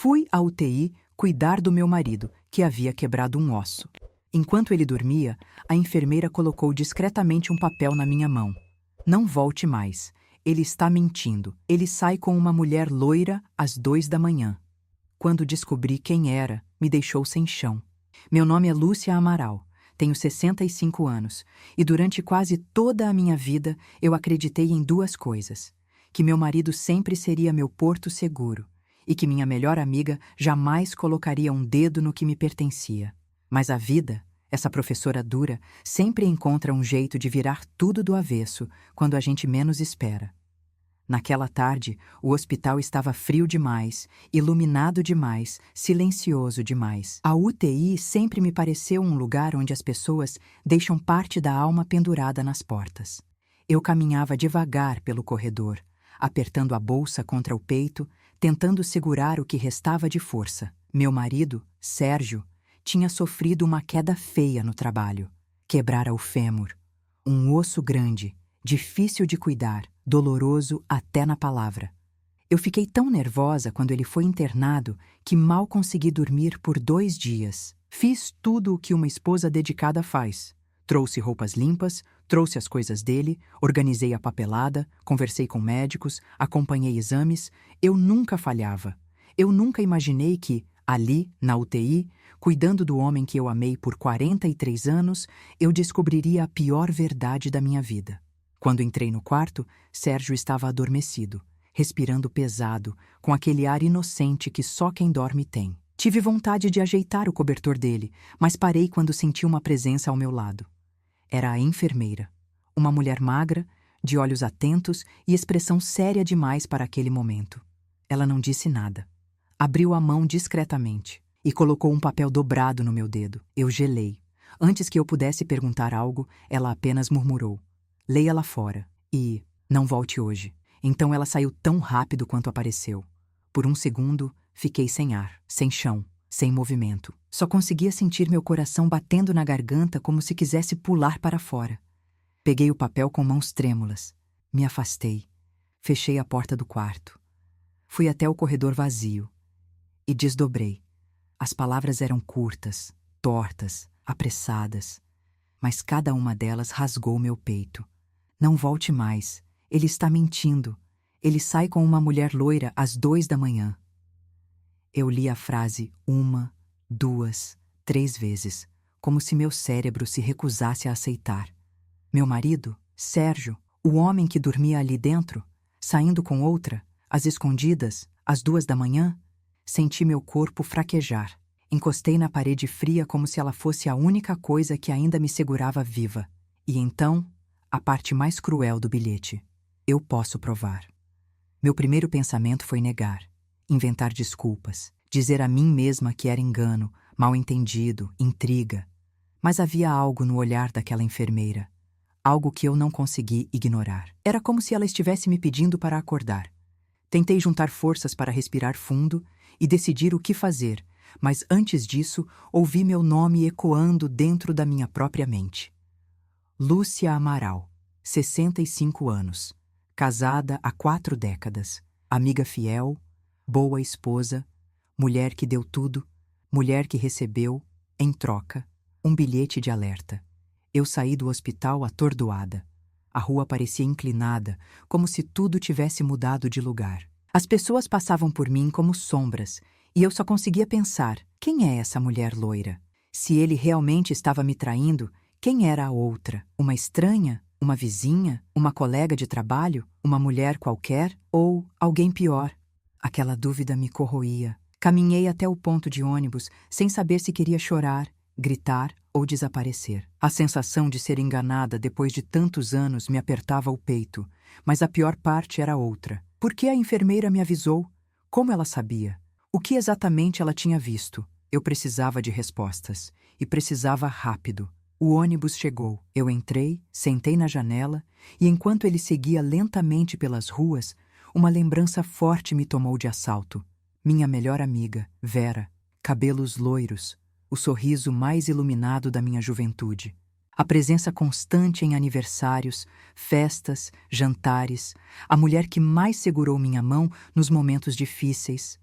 Fui à UTI cuidar do meu marido, que havia quebrado um osso. Enquanto ele dormia, a enfermeira colocou discretamente um papel na minha mão. Não volte mais. Ele está mentindo. Ele sai com uma mulher loira às 2 da manhã. Quando descobri quem era, me deixou sem chão. Meu nome é Lúcia Amaral. Tenho 65 anos e durante quase toda a minha vida eu acreditei em duas coisas: que meu marido sempre seria meu porto seguro e que minha melhor amiga jamais colocaria um dedo no que me pertencia. Mas a vida, essa professora dura, sempre encontra um jeito de virar tudo do avesso quando a gente menos espera. Naquela tarde, o hospital estava frio demais, iluminado demais, silencioso demais. A UTI sempre me pareceu um lugar onde as pessoas deixam parte da alma pendurada nas portas. Eu caminhava devagar pelo corredor, apertando a bolsa contra o peito, tentando segurar o que restava de força. Meu marido, Sérgio, tinha sofrido uma queda feia no trabalho. Quebrara o fêmur, um osso grande, difícil de cuidar, doloroso até na palavra. Eu fiquei tão nervosa quando ele foi internado que mal consegui dormir por 2 dias. Fiz tudo o que uma esposa dedicada faz. Trouxe roupas limpas, trouxe as coisas dele, organizei a papelada, conversei com médicos, acompanhei exames. Eu nunca falhava. Eu nunca imaginei que, ali, na UTI, cuidando do homem que eu amei por 43 anos, eu descobriria a pior verdade da minha vida. Quando entrei no quarto, Sérgio estava adormecido, respirando pesado, com aquele ar inocente que só quem dorme tem. Tive vontade de ajeitar o cobertor dele, mas parei quando senti uma presença ao meu lado. Era a enfermeira, uma mulher magra, de olhos atentos e expressão séria demais para aquele momento. Ela não disse nada. Abriu a mão discretamente e colocou um papel dobrado no meu dedo. Eu gelei. Antes que eu pudesse perguntar algo, ela apenas murmurou: "Leia lá fora e não volte hoje." Então ela saiu tão rápido quanto apareceu. Por um segundo, fiquei sem ar, sem chão, sem movimento. Só conseguia sentir meu coração batendo na garganta como se quisesse pular para fora. Peguei o papel com mãos trêmulas. Me afastei. Fechei a porta do quarto. Fui até o corredor vazio e desdobrei. As palavras eram curtas, tortas, apressadas, mas cada uma delas rasgou meu peito. Não volte mais. Ele está mentindo. Ele sai com uma mulher loira às 2 da manhã. Eu li a frase 1, 2, 3 vezes, como se meu cérebro se recusasse a aceitar. Meu marido, Sérgio, o homem que dormia ali dentro, saindo com outra, às escondidas, às 2 da manhã, senti meu corpo fraquejar. Encostei na parede fria como se ela fosse a única coisa que ainda me segurava viva. E então, a parte mais cruel do bilhete: eu posso provar. Meu primeiro pensamento foi negar, inventar desculpas, dizer a mim mesma que era engano, mal-entendido, intriga. Mas havia algo no olhar daquela enfermeira, algo que eu não consegui ignorar. Era como se ela estivesse me pedindo para acordar. Tentei juntar forças para respirar fundo e decidir o que fazer, mas antes disso, ouvi meu nome ecoando dentro da minha própria mente. Lúcia Amaral, 65 anos, casada há 4 décadas, amiga fiel, boa esposa, mulher que deu tudo, mulher que recebeu, em troca, um bilhete de alerta. Eu saí do hospital atordoada. A rua parecia inclinada, como se tudo tivesse mudado de lugar. As pessoas passavam por mim como sombras, e eu só conseguia pensar: quem é essa mulher loira? Se ele realmente estava me traindo, quem era a outra? Uma estranha? Uma vizinha? Uma colega de trabalho? Uma mulher qualquer? Ou alguém pior? Aquela dúvida me corroía. Caminhei até o ponto de ônibus, sem saber se queria chorar, gritar ou desaparecer. A sensação de ser enganada depois de tantos anos me apertava o peito, mas a pior parte era outra. Por que a enfermeira me avisou? Como ela sabia? O que exatamente ela tinha visto? Eu precisava de respostas, e precisava rápido. O ônibus chegou. Eu entrei, sentei na janela, e enquanto ele seguia lentamente pelas ruas, uma lembrança forte me tomou de assalto. Minha melhor amiga, Vera, cabelos loiros, o sorriso mais iluminado da minha juventude. A presença constante em aniversários, festas, jantares, a mulher que mais segurou minha mão nos momentos difíceis.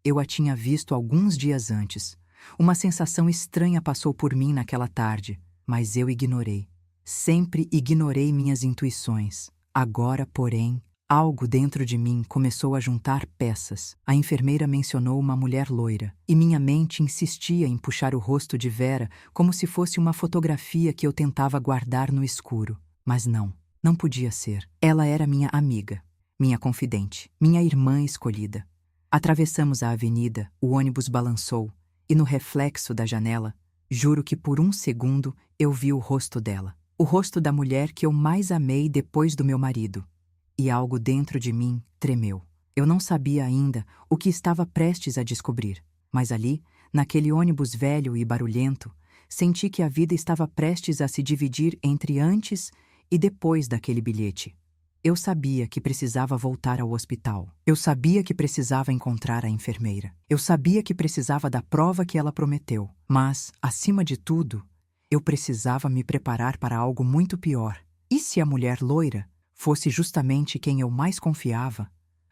Eu a tinha visto alguns dias antes. Uma sensação estranha passou por mim naquela tarde, mas eu ignorei. Sempre ignorei minhas intuições. Agora, porém, algo dentro de mim começou a juntar peças. A enfermeira mencionou uma mulher loira, e minha mente insistia em puxar o rosto de Vera como se fosse uma fotografia que eu tentava guardar no escuro. Mas não podia ser. Ela era minha amiga, minha confidente, minha irmã escolhida. Atravessamos a avenida, o ônibus balançou, e no reflexo da janela, juro que por um segundo eu vi o rosto dela. O rosto da mulher que eu mais amei depois do meu marido. E algo dentro de mim tremeu. Eu não sabia ainda o que estava prestes a descobrir, mas ali, naquele ônibus velho e barulhento, senti que a vida estava prestes a se dividir entre antes e depois daquele bilhete. Eu sabia que precisava voltar ao hospital. Eu sabia que precisava encontrar a enfermeira. Eu sabia que precisava da prova que ela prometeu. Mas, acima de tudo, eu precisava me preparar para algo muito pior. E se a mulher loira fosse justamente quem eu mais confiava?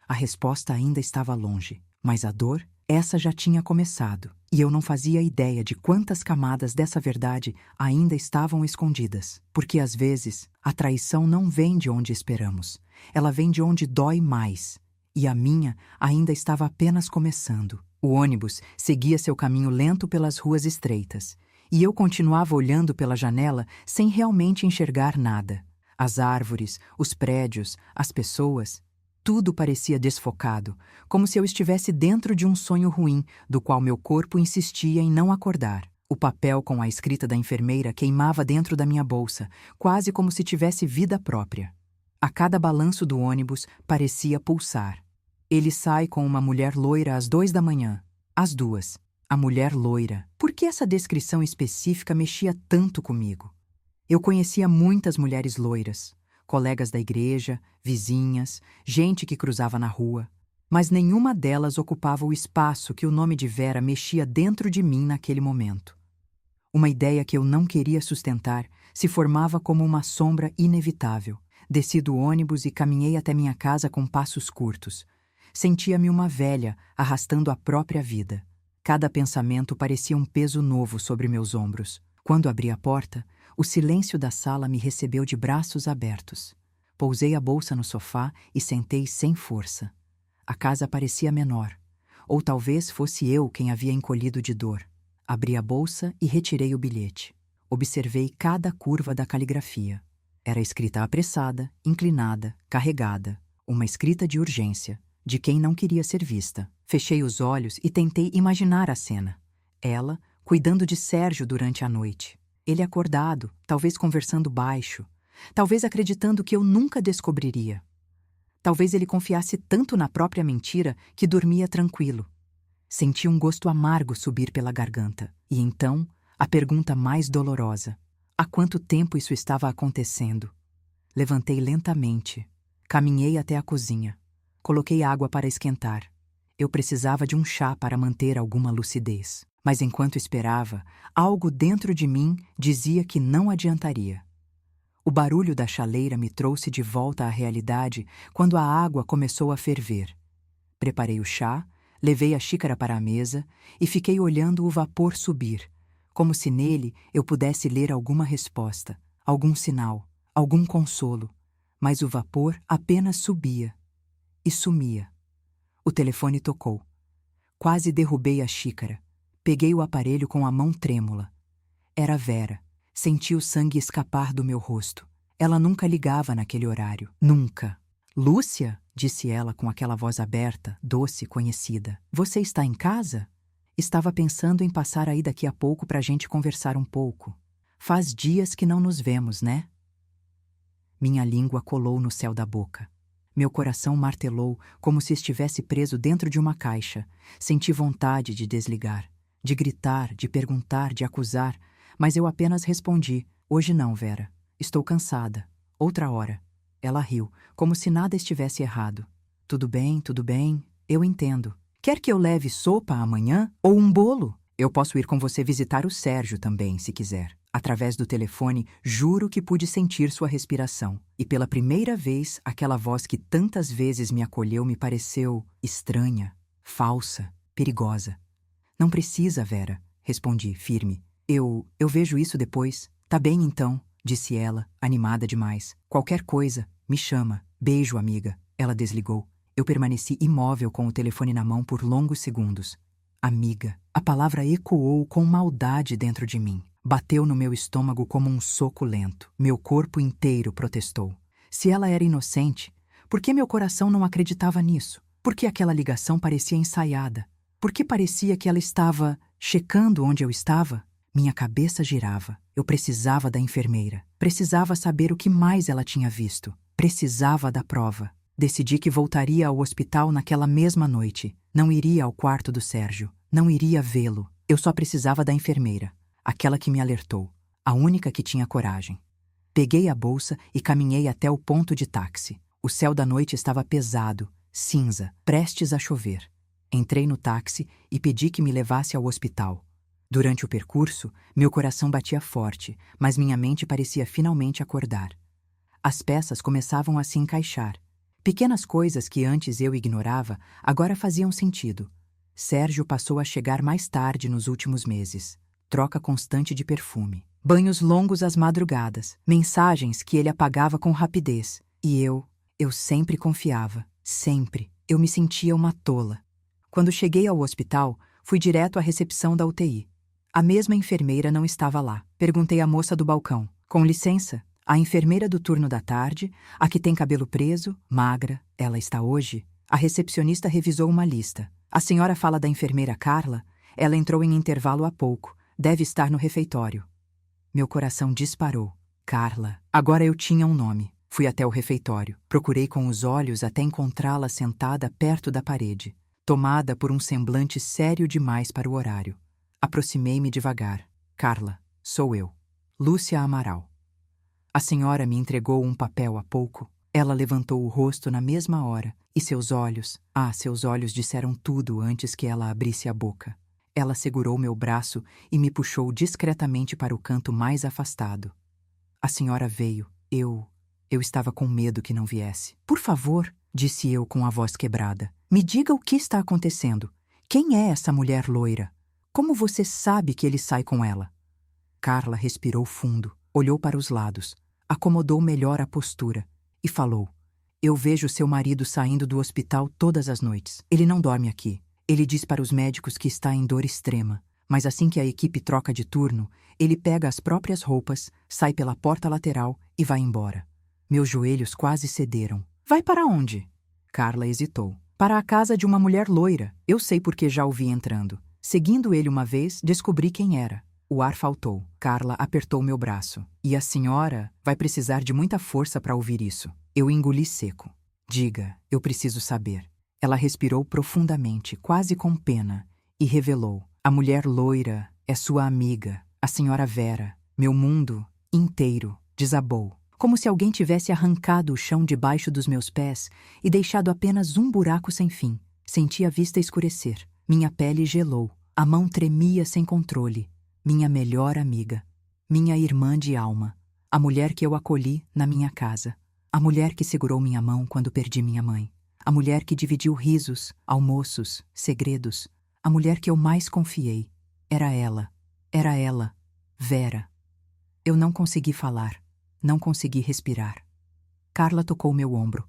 A resposta ainda estava longe, mas a dor, essa já tinha começado, e eu não fazia ideia de quantas camadas dessa verdade ainda estavam escondidas. Porque às vezes, a traição não vem de onde esperamos, ela vem de onde dói mais, e a minha ainda estava apenas começando. O ônibus seguia seu caminho lento pelas ruas estreitas, e eu continuava olhando pela janela sem realmente enxergar nada. As árvores, os prédios, as pessoas, tudo parecia desfocado, como se eu estivesse dentro de um sonho ruim, do qual meu corpo insistia em não acordar. O papel com a escrita da enfermeira queimava dentro da minha bolsa, quase como se tivesse vida própria. A cada balanço do ônibus parecia pulsar. Ele sai com uma mulher loira às 2 da manhã. Às 2. A mulher loira. Por que essa descrição específica mexia tanto comigo? Eu conhecia muitas mulheres loiras, colegas da igreja, vizinhas, gente que cruzava na rua, mas nenhuma delas ocupava o espaço que o nome de Vera mexia dentro de mim naquele momento. Uma ideia que eu não queria sustentar se formava como uma sombra inevitável. Desci do ônibus e caminhei até minha casa com passos curtos. Sentia-me uma velha arrastando a própria vida. Cada pensamento parecia um peso novo sobre meus ombros. Quando abri a porta, o silêncio da sala me recebeu de braços abertos. Pousei a bolsa no sofá e sentei sem força. A casa parecia menor, ou talvez fosse eu quem havia encolhido de dor. Abri a bolsa e retirei o bilhete. Observei cada curva da caligrafia. Era escrita apressada, inclinada, carregada. Uma escrita de urgência, de quem não queria ser vista. Fechei os olhos e tentei imaginar a cena. Ela, cuidando de Sérgio durante a noite. Ele acordado, talvez conversando baixo. Talvez acreditando que eu nunca descobriria. Talvez ele confiasse tanto na própria mentira que dormia tranquilo. Senti um gosto amargo subir pela garganta. E então, a pergunta mais dolorosa. Há quanto tempo isso estava acontecendo? Levantei lentamente. Caminhei até a cozinha. Coloquei água para esquentar. Eu precisava de um chá para manter alguma lucidez. Mas enquanto esperava, algo dentro de mim dizia que não adiantaria. O barulho da chaleira me trouxe de volta à realidade quando a água começou a ferver. Preparei o chá, levei a xícara para a mesa e fiquei olhando o vapor subir, como se nele eu pudesse ler alguma resposta, algum sinal, algum consolo. Mas o vapor apenas subia e sumia. O telefone tocou. Quase derrubei a xícara. Peguei o aparelho com a mão trêmula. Era Vera. Senti o sangue escapar do meu rosto. Ela nunca ligava naquele horário. Nunca. Lúcia? Disse ela com aquela voz aberta, doce, conhecida. Você está em casa? Estava pensando em passar aí daqui a pouco para a gente conversar um pouco. Faz dias que não nos vemos, né? Minha língua colou no céu da boca. Meu coração martelou como se estivesse preso dentro de uma caixa. Senti vontade de desligar, de gritar, de perguntar, de acusar, mas eu apenas respondi: hoje não, Vera. Estou cansada. Outra hora. Ela riu, como se nada estivesse errado. Tudo bem, eu entendo. Quer que eu leve sopa amanhã? Ou um bolo? Eu posso ir com você visitar o Sérgio também, se quiser. Através do telefone, juro que pude sentir sua respiração. E pela primeira vez, aquela voz que tantas vezes me acolheu me pareceu estranha, falsa. perigosa. Não precisa, Vera, respondi, firme. Eu vejo isso depois. Tá bem então, disse ela, animada demais. Qualquer coisa, me chama. Beijo, amiga. Ela desligou. Eu permaneci imóvel com o telefone na mão por longos segundos. Amiga. A palavra ecoou com maldade dentro de mim. Bateu no meu estômago como um soco lento. Meu corpo inteiro protestou. Se ela era inocente, por que meu coração não acreditava nisso? Por que aquela ligação parecia ensaiada? Por que parecia que ela estava checando onde eu estava? Minha cabeça girava. Eu precisava da enfermeira. Precisava saber o que mais ela tinha visto. Precisava da prova. Decidi que voltaria ao hospital naquela mesma noite. Não iria ao quarto do Sérgio. Não iria vê-lo. Eu só precisava da enfermeira. Aquela que me alertou. A única que tinha coragem. Peguei a bolsa e caminhei até o ponto de táxi. O céu da noite estava pesado, cinza, prestes a chover. Entrei no táxi e pedi que me levasse ao hospital. Durante o percurso, meu coração batia forte, mas minha mente parecia finalmente acordar. As peças começavam a se encaixar. Pequenas coisas que antes eu ignorava agora faziam sentido. Sérgio passou a chegar mais tarde nos últimos meses. Troca constante de perfume. Banhos longos às madrugadas. Mensagens que ele apagava com rapidez. E eu sempre confiava. Sempre. Eu me sentia uma tola. Quando cheguei ao hospital, fui direto à recepção da UTI. A mesma enfermeira não estava lá. Perguntei à moça do balcão. Com licença, a enfermeira do turno da tarde, a que tem cabelo preso, magra, ela está hoje? A recepcionista revisou uma lista. A senhora fala da enfermeira Carla? Ela entrou em intervalo há pouco. Deve estar no refeitório. Meu coração disparou. Carla. Agora eu tinha um nome. Fui até o refeitório. Procurei com os olhos até encontrá-la sentada perto da parede, tomada por um semblante sério demais para o horário. Aproximei-me devagar. Carla, sou eu. Lúcia Amaral. A senhora me entregou um papel há pouco. Ela levantou o rosto na mesma hora, e seus olhos disseram tudo antes que ela abrisse a boca. Ela segurou meu braço e me puxou discretamente para o canto mais afastado. A senhora veio. Eu estava com medo que não viesse. Por favor, disse eu com a voz quebrada. Me diga o que está acontecendo. Quem é essa mulher loira? Como você sabe que ele sai com ela? Carla respirou fundo, olhou para os lados, acomodou melhor a postura e falou. Eu vejo seu marido saindo do hospital todas as noites. Ele não dorme aqui. Ele diz para os médicos que está em dor extrema, mas assim que a equipe troca de turno, ele pega as próprias roupas, sai pela porta lateral e vai embora. Meus joelhos quase cederam. Vai para onde? Carla hesitou. Para a casa de uma mulher loira. Eu sei porque já o vi entrando. Seguindo ele uma vez, descobri quem era. O ar faltou. Carla apertou meu braço. E a senhora vai precisar de muita força para ouvir isso. Eu engoli seco. Diga, eu preciso saber. Ela respirou profundamente, quase com pena, e revelou. A mulher loira é sua amiga, a senhora Vera. Meu mundo inteiro desabou. Como se alguém tivesse arrancado o chão debaixo dos meus pés e deixado apenas um buraco sem fim. Senti a vista escurecer. Minha pele gelou. A mão tremia sem controle. Minha melhor amiga. Minha irmã de alma. A mulher que eu acolhi na minha casa. A mulher que segurou minha mão quando perdi minha mãe. A mulher que dividiu risos, almoços, segredos. A mulher que eu mais confiei. Era ela. Era ela. Vera. Eu não consegui falar. Não consegui respirar. Carla tocou meu ombro.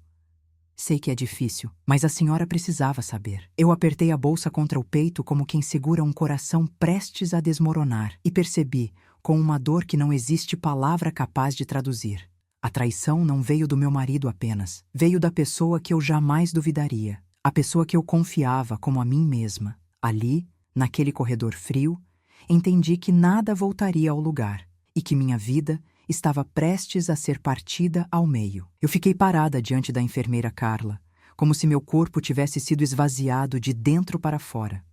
Sei que é difícil, mas a senhora precisava saber. Eu apertei a bolsa contra o peito como quem segura um coração prestes a desmoronar e percebi, com uma dor que não existe palavra capaz de traduzir. A traição não veio do meu marido apenas. Veio da pessoa que eu jamais duvidaria. A pessoa que eu confiava como a mim mesma. Ali, naquele corredor frio, entendi que nada voltaria ao lugar e que minha vida estava prestes a ser partida ao meio. Eu fiquei parada diante da enfermeira Carla, como se meu corpo tivesse sido esvaziado de dentro para fora.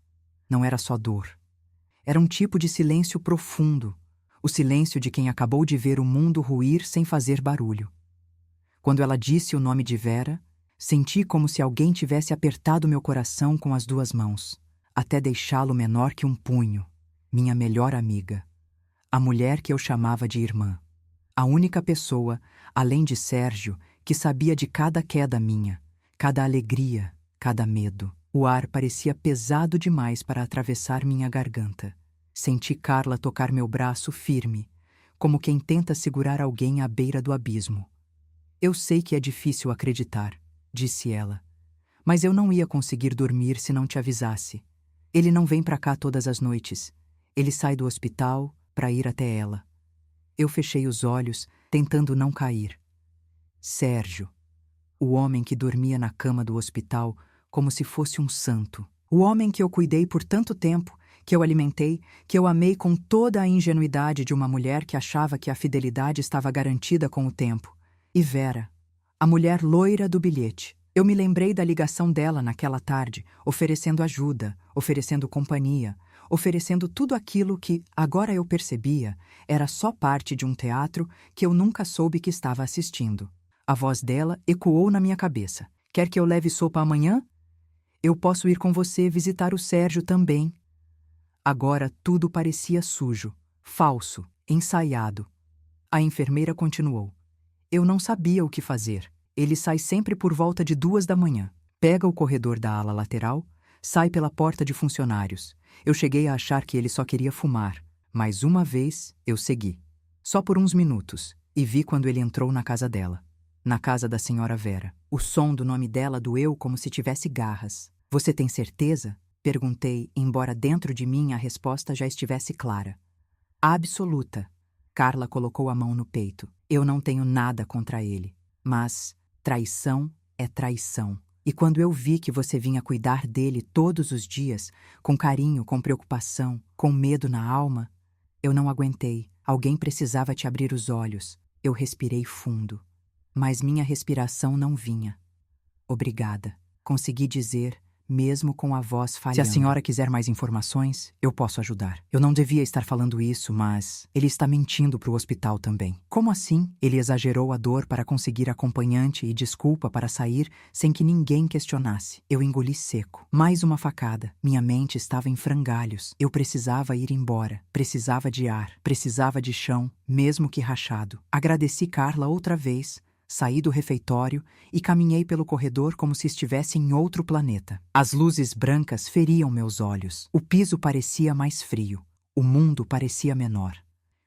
Não era só dor. Era um tipo de silêncio profundo, o silêncio de quem acabou de ver o mundo ruir sem fazer barulho. Quando ela disse o nome de Vera, senti como se alguém tivesse apertado meu coração com as duas mãos, até deixá-lo menor que um punho. Minha melhor amiga. A mulher que eu chamava de irmã. A única pessoa, além de Sérgio, que sabia de cada queda minha, cada alegria, cada medo. O ar parecia pesado demais para atravessar minha garganta. Senti Carla tocar meu braço firme, como quem tenta segurar alguém à beira do abismo. Eu sei que é difícil acreditar, disse ela, mas eu não ia conseguir dormir se não te avisasse. Ele não vem para cá todas as noites. Ele sai do hospital para ir até ela. Eu fechei os olhos, tentando não cair. Sérgio, o homem que dormia na cama do hospital como se fosse um santo. O homem que eu cuidei por tanto tempo, que eu alimentei, que eu amei com toda a ingenuidade de uma mulher que achava que a fidelidade estava garantida com o tempo. E Vera, a mulher loira do bilhete. Eu me lembrei da ligação dela naquela tarde, oferecendo ajuda, oferecendo companhia, oferecendo tudo aquilo que, agora eu percebia, era só parte de um teatro que eu nunca soube que estava assistindo. A voz dela ecoou na minha cabeça. Quer que eu leve sopa amanhã? Eu posso ir com você visitar o Sérgio também. Agora tudo parecia sujo, falso, ensaiado. A enfermeira continuou. Eu não sabia o que fazer. Ele sai sempre por volta de 2 da manhã. Pega o corredor da ala lateral, sai pela porta de funcionários. Eu cheguei a achar que ele só queria fumar, mas uma vez eu segui. Só por uns minutos, e vi quando ele entrou na casa dela. Na casa da senhora Vera. O som do nome dela doeu como se tivesse garras. Você tem certeza? Perguntei, embora dentro de mim a resposta já estivesse clara. Absoluta. Carla colocou a mão no peito. Eu não tenho nada contra ele. Mas traição é traição. E quando eu vi que você vinha cuidar dele todos os dias, com carinho, com preocupação, com medo na alma, eu não aguentei. Alguém precisava te abrir os olhos. Eu respirei fundo. Mas minha respiração não vinha. Obrigada. Consegui dizer, mesmo com a voz falhando. Se a senhora quiser mais informações, eu posso ajudar. Eu não devia estar falando isso, mas ele está mentindo para o hospital também. Como assim? Ele exagerou a dor para conseguir acompanhante e desculpa para sair sem que ninguém questionasse. Eu engoli seco. Mais uma facada. Minha mente estava em frangalhos. Eu precisava ir embora. Precisava de ar. Precisava de chão, mesmo que rachado. Agradeci Carla outra vez. Saí do refeitório e caminhei pelo corredor como se estivesse em outro planeta. As luzes brancas feriam meus olhos. O piso parecia mais frio. O mundo parecia menor.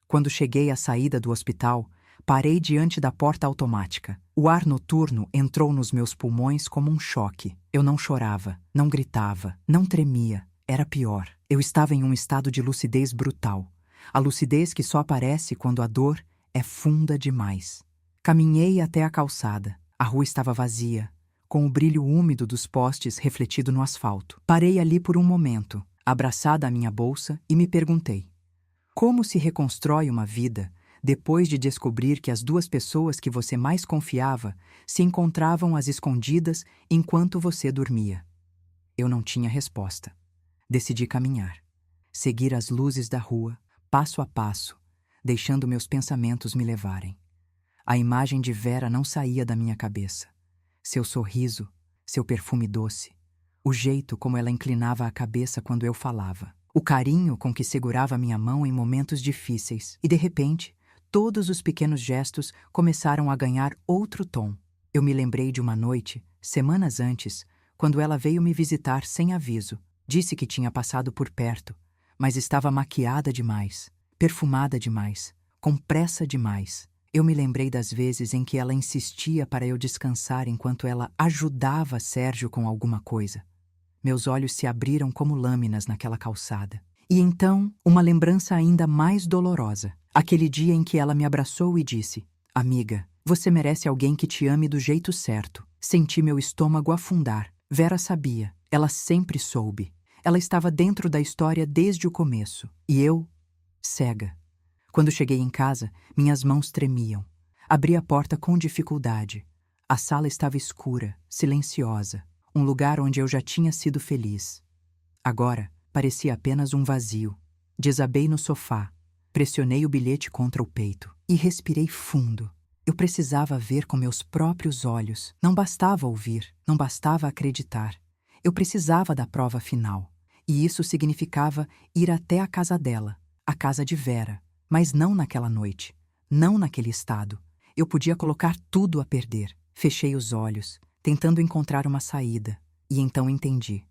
Quando cheguei à saída do hospital, parei diante da porta automática. O ar noturno entrou nos meus pulmões como um choque. Eu não chorava, não gritava, não tremia. Era pior. Eu estava em um estado de lucidez brutal. A lucidez que só aparece quando a dor é funda demais. Caminhei até a calçada. A rua estava vazia, com o brilho úmido dos postes refletido no asfalto. Parei ali por um momento, abraçada à minha bolsa, e me perguntei: como se reconstrói uma vida depois de descobrir que as duas pessoas que você mais confiava se encontravam às escondidas enquanto você dormia? Eu não tinha resposta. Decidi caminhar, seguir as luzes da rua, passo a passo, deixando meus pensamentos me levarem. A imagem de Vera não saía da minha cabeça. Seu sorriso, seu perfume doce, o jeito como ela inclinava a cabeça quando eu falava, o carinho com que segurava minha mão em momentos difíceis. E, de repente, todos os pequenos gestos começaram a ganhar outro tom. Eu me lembrei de uma noite, semanas antes, quando ela veio me visitar sem aviso. Disse que tinha passado por perto, mas estava maquiada demais, perfumada demais, com pressa demais. Eu me lembrei das vezes em que ela insistia para eu descansar enquanto ela ajudava Sérgio com alguma coisa. Meus olhos se abriram como lâminas naquela calçada. E então, uma lembrança ainda mais dolorosa. Aquele dia em que ela me abraçou e disse: amiga, você merece alguém que te ame do jeito certo. Senti meu estômago afundar. Vera sabia. Ela sempre soube. Ela estava dentro da história desde o começo. E eu, cega. Quando cheguei em casa, minhas mãos tremiam. Abri a porta com dificuldade. A sala estava escura, silenciosa, um lugar onde eu já tinha sido feliz. Agora, parecia apenas um vazio. Desabei no sofá, pressionei o bilhete contra o peito e respirei fundo. Eu precisava ver com meus próprios olhos. Não bastava ouvir, não bastava acreditar. Eu precisava da prova final. E isso significava ir até a casa dela, a casa de Vera. Mas não naquela noite, não naquele estado. Eu podia colocar tudo a perder. Fechei os olhos, tentando encontrar uma saída. E então entendi.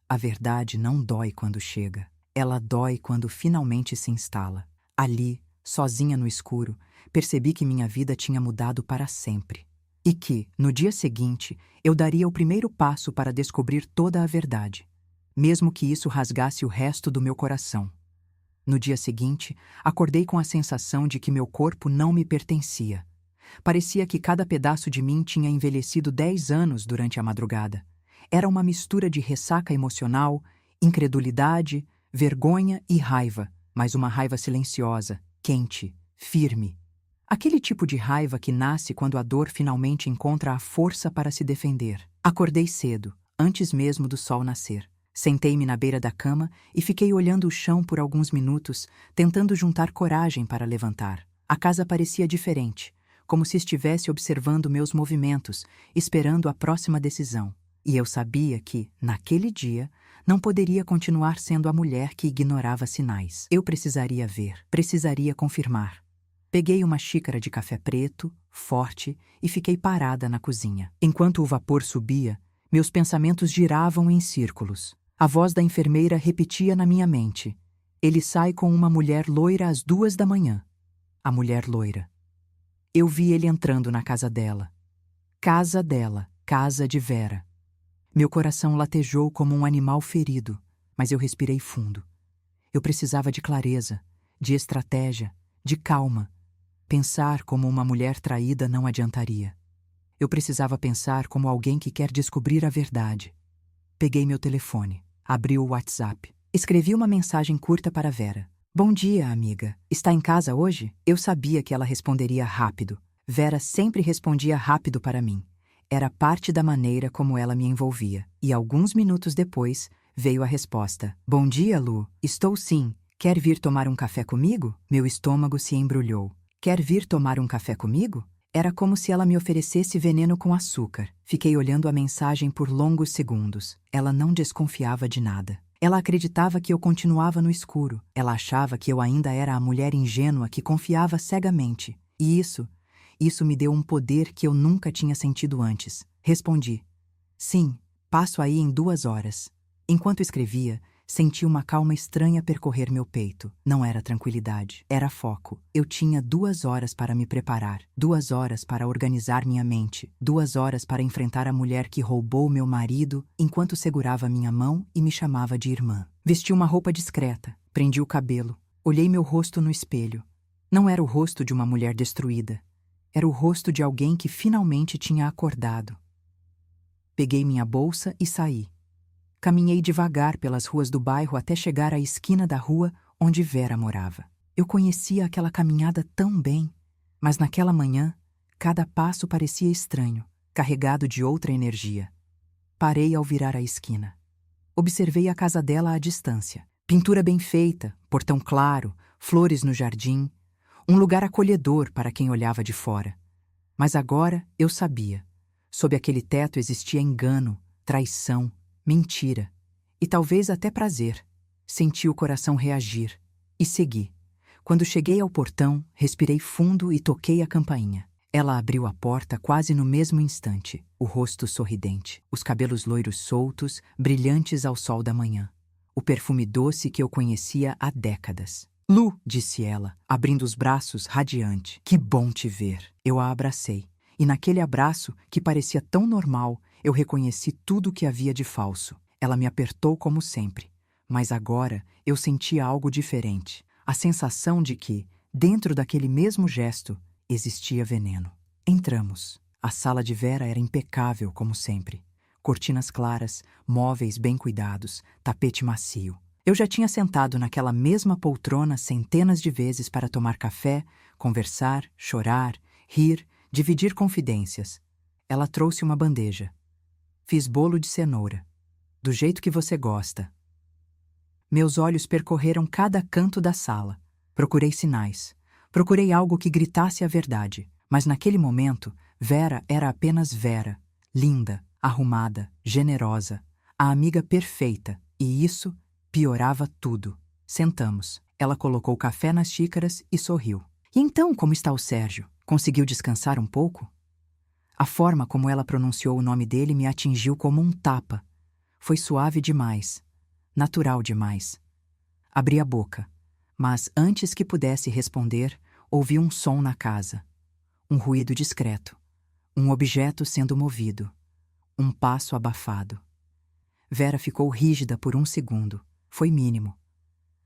A verdade não dói quando chega. Ela dói quando finalmente se instala. Ali, sozinha no escuro, percebi que minha vida tinha mudado para sempre. E que, no dia seguinte, eu daria o primeiro passo para descobrir toda a verdade, mesmo que isso rasgasse o resto do meu coração. No dia seguinte, acordei com a sensação de que meu corpo não me pertencia. Parecia que cada pedaço de mim tinha envelhecido 10 anos durante a madrugada. Era uma mistura de ressaca emocional, incredulidade, vergonha e raiva, mas uma raiva silenciosa, quente, firme. Aquele tipo de raiva que nasce quando a dor finalmente encontra a força para se defender. Acordei cedo, antes mesmo do sol nascer. Sentei-me na beira da cama e fiquei olhando o chão por alguns minutos, tentando juntar coragem para levantar. A casa parecia diferente, como se estivesse observando meus movimentos, esperando a próxima decisão. E eu sabia que, naquele dia, não poderia continuar sendo a mulher que ignorava sinais. Eu precisaria ver, precisaria confirmar. Peguei uma xícara de café preto, forte, e fiquei parada na cozinha. Enquanto o vapor subia, meus pensamentos giravam em círculos. A voz da enfermeira repetia na minha mente: ele sai com uma mulher loira às 2 da manhã. A mulher loira. Eu vi ele entrando na casa dela. Casa dela, casa de Vera. Meu coração latejou como um animal ferido, mas eu respirei fundo. Eu precisava de clareza, de estratégia, de calma. Pensar como uma mulher traída não adiantaria. Eu precisava pensar como alguém que quer descobrir a verdade. Peguei meu telefone, abri o WhatsApp. Escrevi uma mensagem curta para Vera. Bom dia, amiga. Está em casa hoje? Eu sabia que ela responderia rápido. Vera sempre respondia rápido para mim. Era parte da maneira como ela me envolvia. E alguns minutos depois, veio a resposta. Bom dia, Lu. Estou sim. Quer vir tomar um café comigo? Meu estômago se embrulhou. Quer vir tomar um café comigo? Era como se ela me oferecesse veneno com açúcar. Fiquei olhando a mensagem por longos segundos. Ela não desconfiava de nada. Ela acreditava que eu continuava no escuro. Ela achava que eu ainda era a mulher ingênua que confiava cegamente. E isso me deu um poder que eu nunca tinha sentido antes. Respondi. Sim, passo aí em 2 horas. Enquanto escrevia, senti uma calma estranha percorrer meu peito. Não era tranquilidade, era foco. Eu tinha 2 horas para me preparar, 2 horas para organizar minha mente, 2 horas para enfrentar a mulher que roubou meu marido enquanto segurava minha mão e me chamava de irmã. Vesti uma roupa discreta, prendi o cabelo, olhei meu rosto no espelho. Não era o rosto de uma mulher destruída. Era o rosto de alguém que finalmente tinha acordado. Peguei minha bolsa e saí. Caminhei devagar pelas ruas do bairro até chegar à esquina da rua onde Vera morava. Eu conhecia aquela caminhada tão bem, mas naquela manhã, cada passo parecia estranho, carregado de outra energia. Parei ao virar a esquina. Observei a casa dela à distância. Pintura bem feita, portão claro, flores no jardim, um lugar acolhedor para quem olhava de fora. Mas agora eu sabia. Sob aquele teto existia engano, traição, mentira e talvez até prazer. Senti o coração reagir e segui. Quando cheguei ao portão, respirei fundo e toquei a campainha. Ela abriu a porta quase no mesmo instante, o rosto sorridente, os cabelos loiros soltos, brilhantes ao sol da manhã. O perfume doce que eu conhecia há décadas. Lu, disse ela, abrindo os braços radiante. Que bom te ver. Eu a abracei. E naquele abraço, que parecia tão normal, eu reconheci tudo o que havia de falso. Ela me apertou como sempre. Mas agora eu sentia algo diferente. A sensação de que, dentro daquele mesmo gesto, existia veneno. Entramos. A sala de Vera era impecável, como sempre. Cortinas claras, móveis bem cuidados, tapete macio. Eu já tinha sentado naquela mesma poltrona centenas de vezes para tomar café, conversar, chorar, rir, dividir confidências. Ela trouxe uma bandeja. Fiz bolo de cenoura. Do jeito que você gosta. Meus olhos percorreram cada canto da sala. Procurei sinais. Procurei algo que gritasse a verdade. Mas naquele momento, Vera era apenas Vera. Linda, arrumada, generosa. A amiga perfeita. E isso piorava tudo. Sentamos. Ela colocou o café nas xícaras e sorriu. E então, como está o Sérgio? Conseguiu descansar um pouco? A forma como ela pronunciou o nome dele me atingiu como um tapa. Foi suave demais, natural demais. Abri a boca, mas antes que pudesse responder, ouvi um som na casa. Um ruído discreto. Um objeto sendo movido. Um passo abafado. Vera ficou rígida por um segundo. Foi mínimo.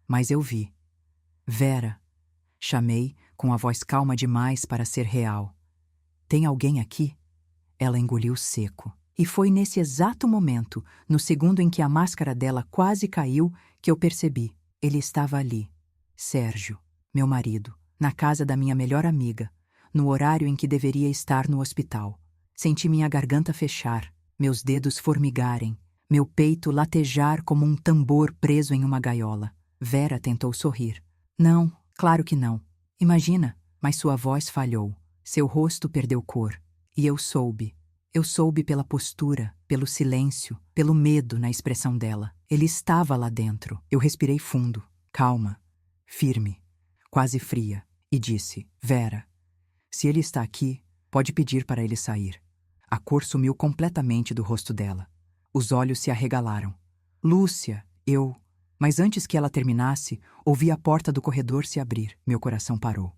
Mas eu vi. Vera. Chamei, com a voz calma demais para ser real. Tem alguém aqui? Ela engoliu seco. E foi nesse exato momento, no segundo em que a máscara dela quase caiu, que eu percebi. Ele estava ali. Sérgio, meu marido, na casa da minha melhor amiga, no horário em que deveria estar no hospital. Senti minha garganta fechar, meus dedos formigarem, meu peito latejar como um tambor preso em uma gaiola. Vera tentou sorrir. Não, claro que não. Imagina, mas sua voz falhou. Seu rosto perdeu cor. E eu soube. Eu soube pela postura, pelo silêncio, pelo medo na expressão dela. Ele estava lá dentro. Eu respirei fundo, calma, firme, quase fria, e disse: Vera, se ele está aqui, pode pedir para ele sair. A cor sumiu completamente do rosto dela. Os olhos se arregalaram. Lúcia, eu... Mas antes que ela terminasse, ouvi a porta do corredor se abrir. Meu coração parou.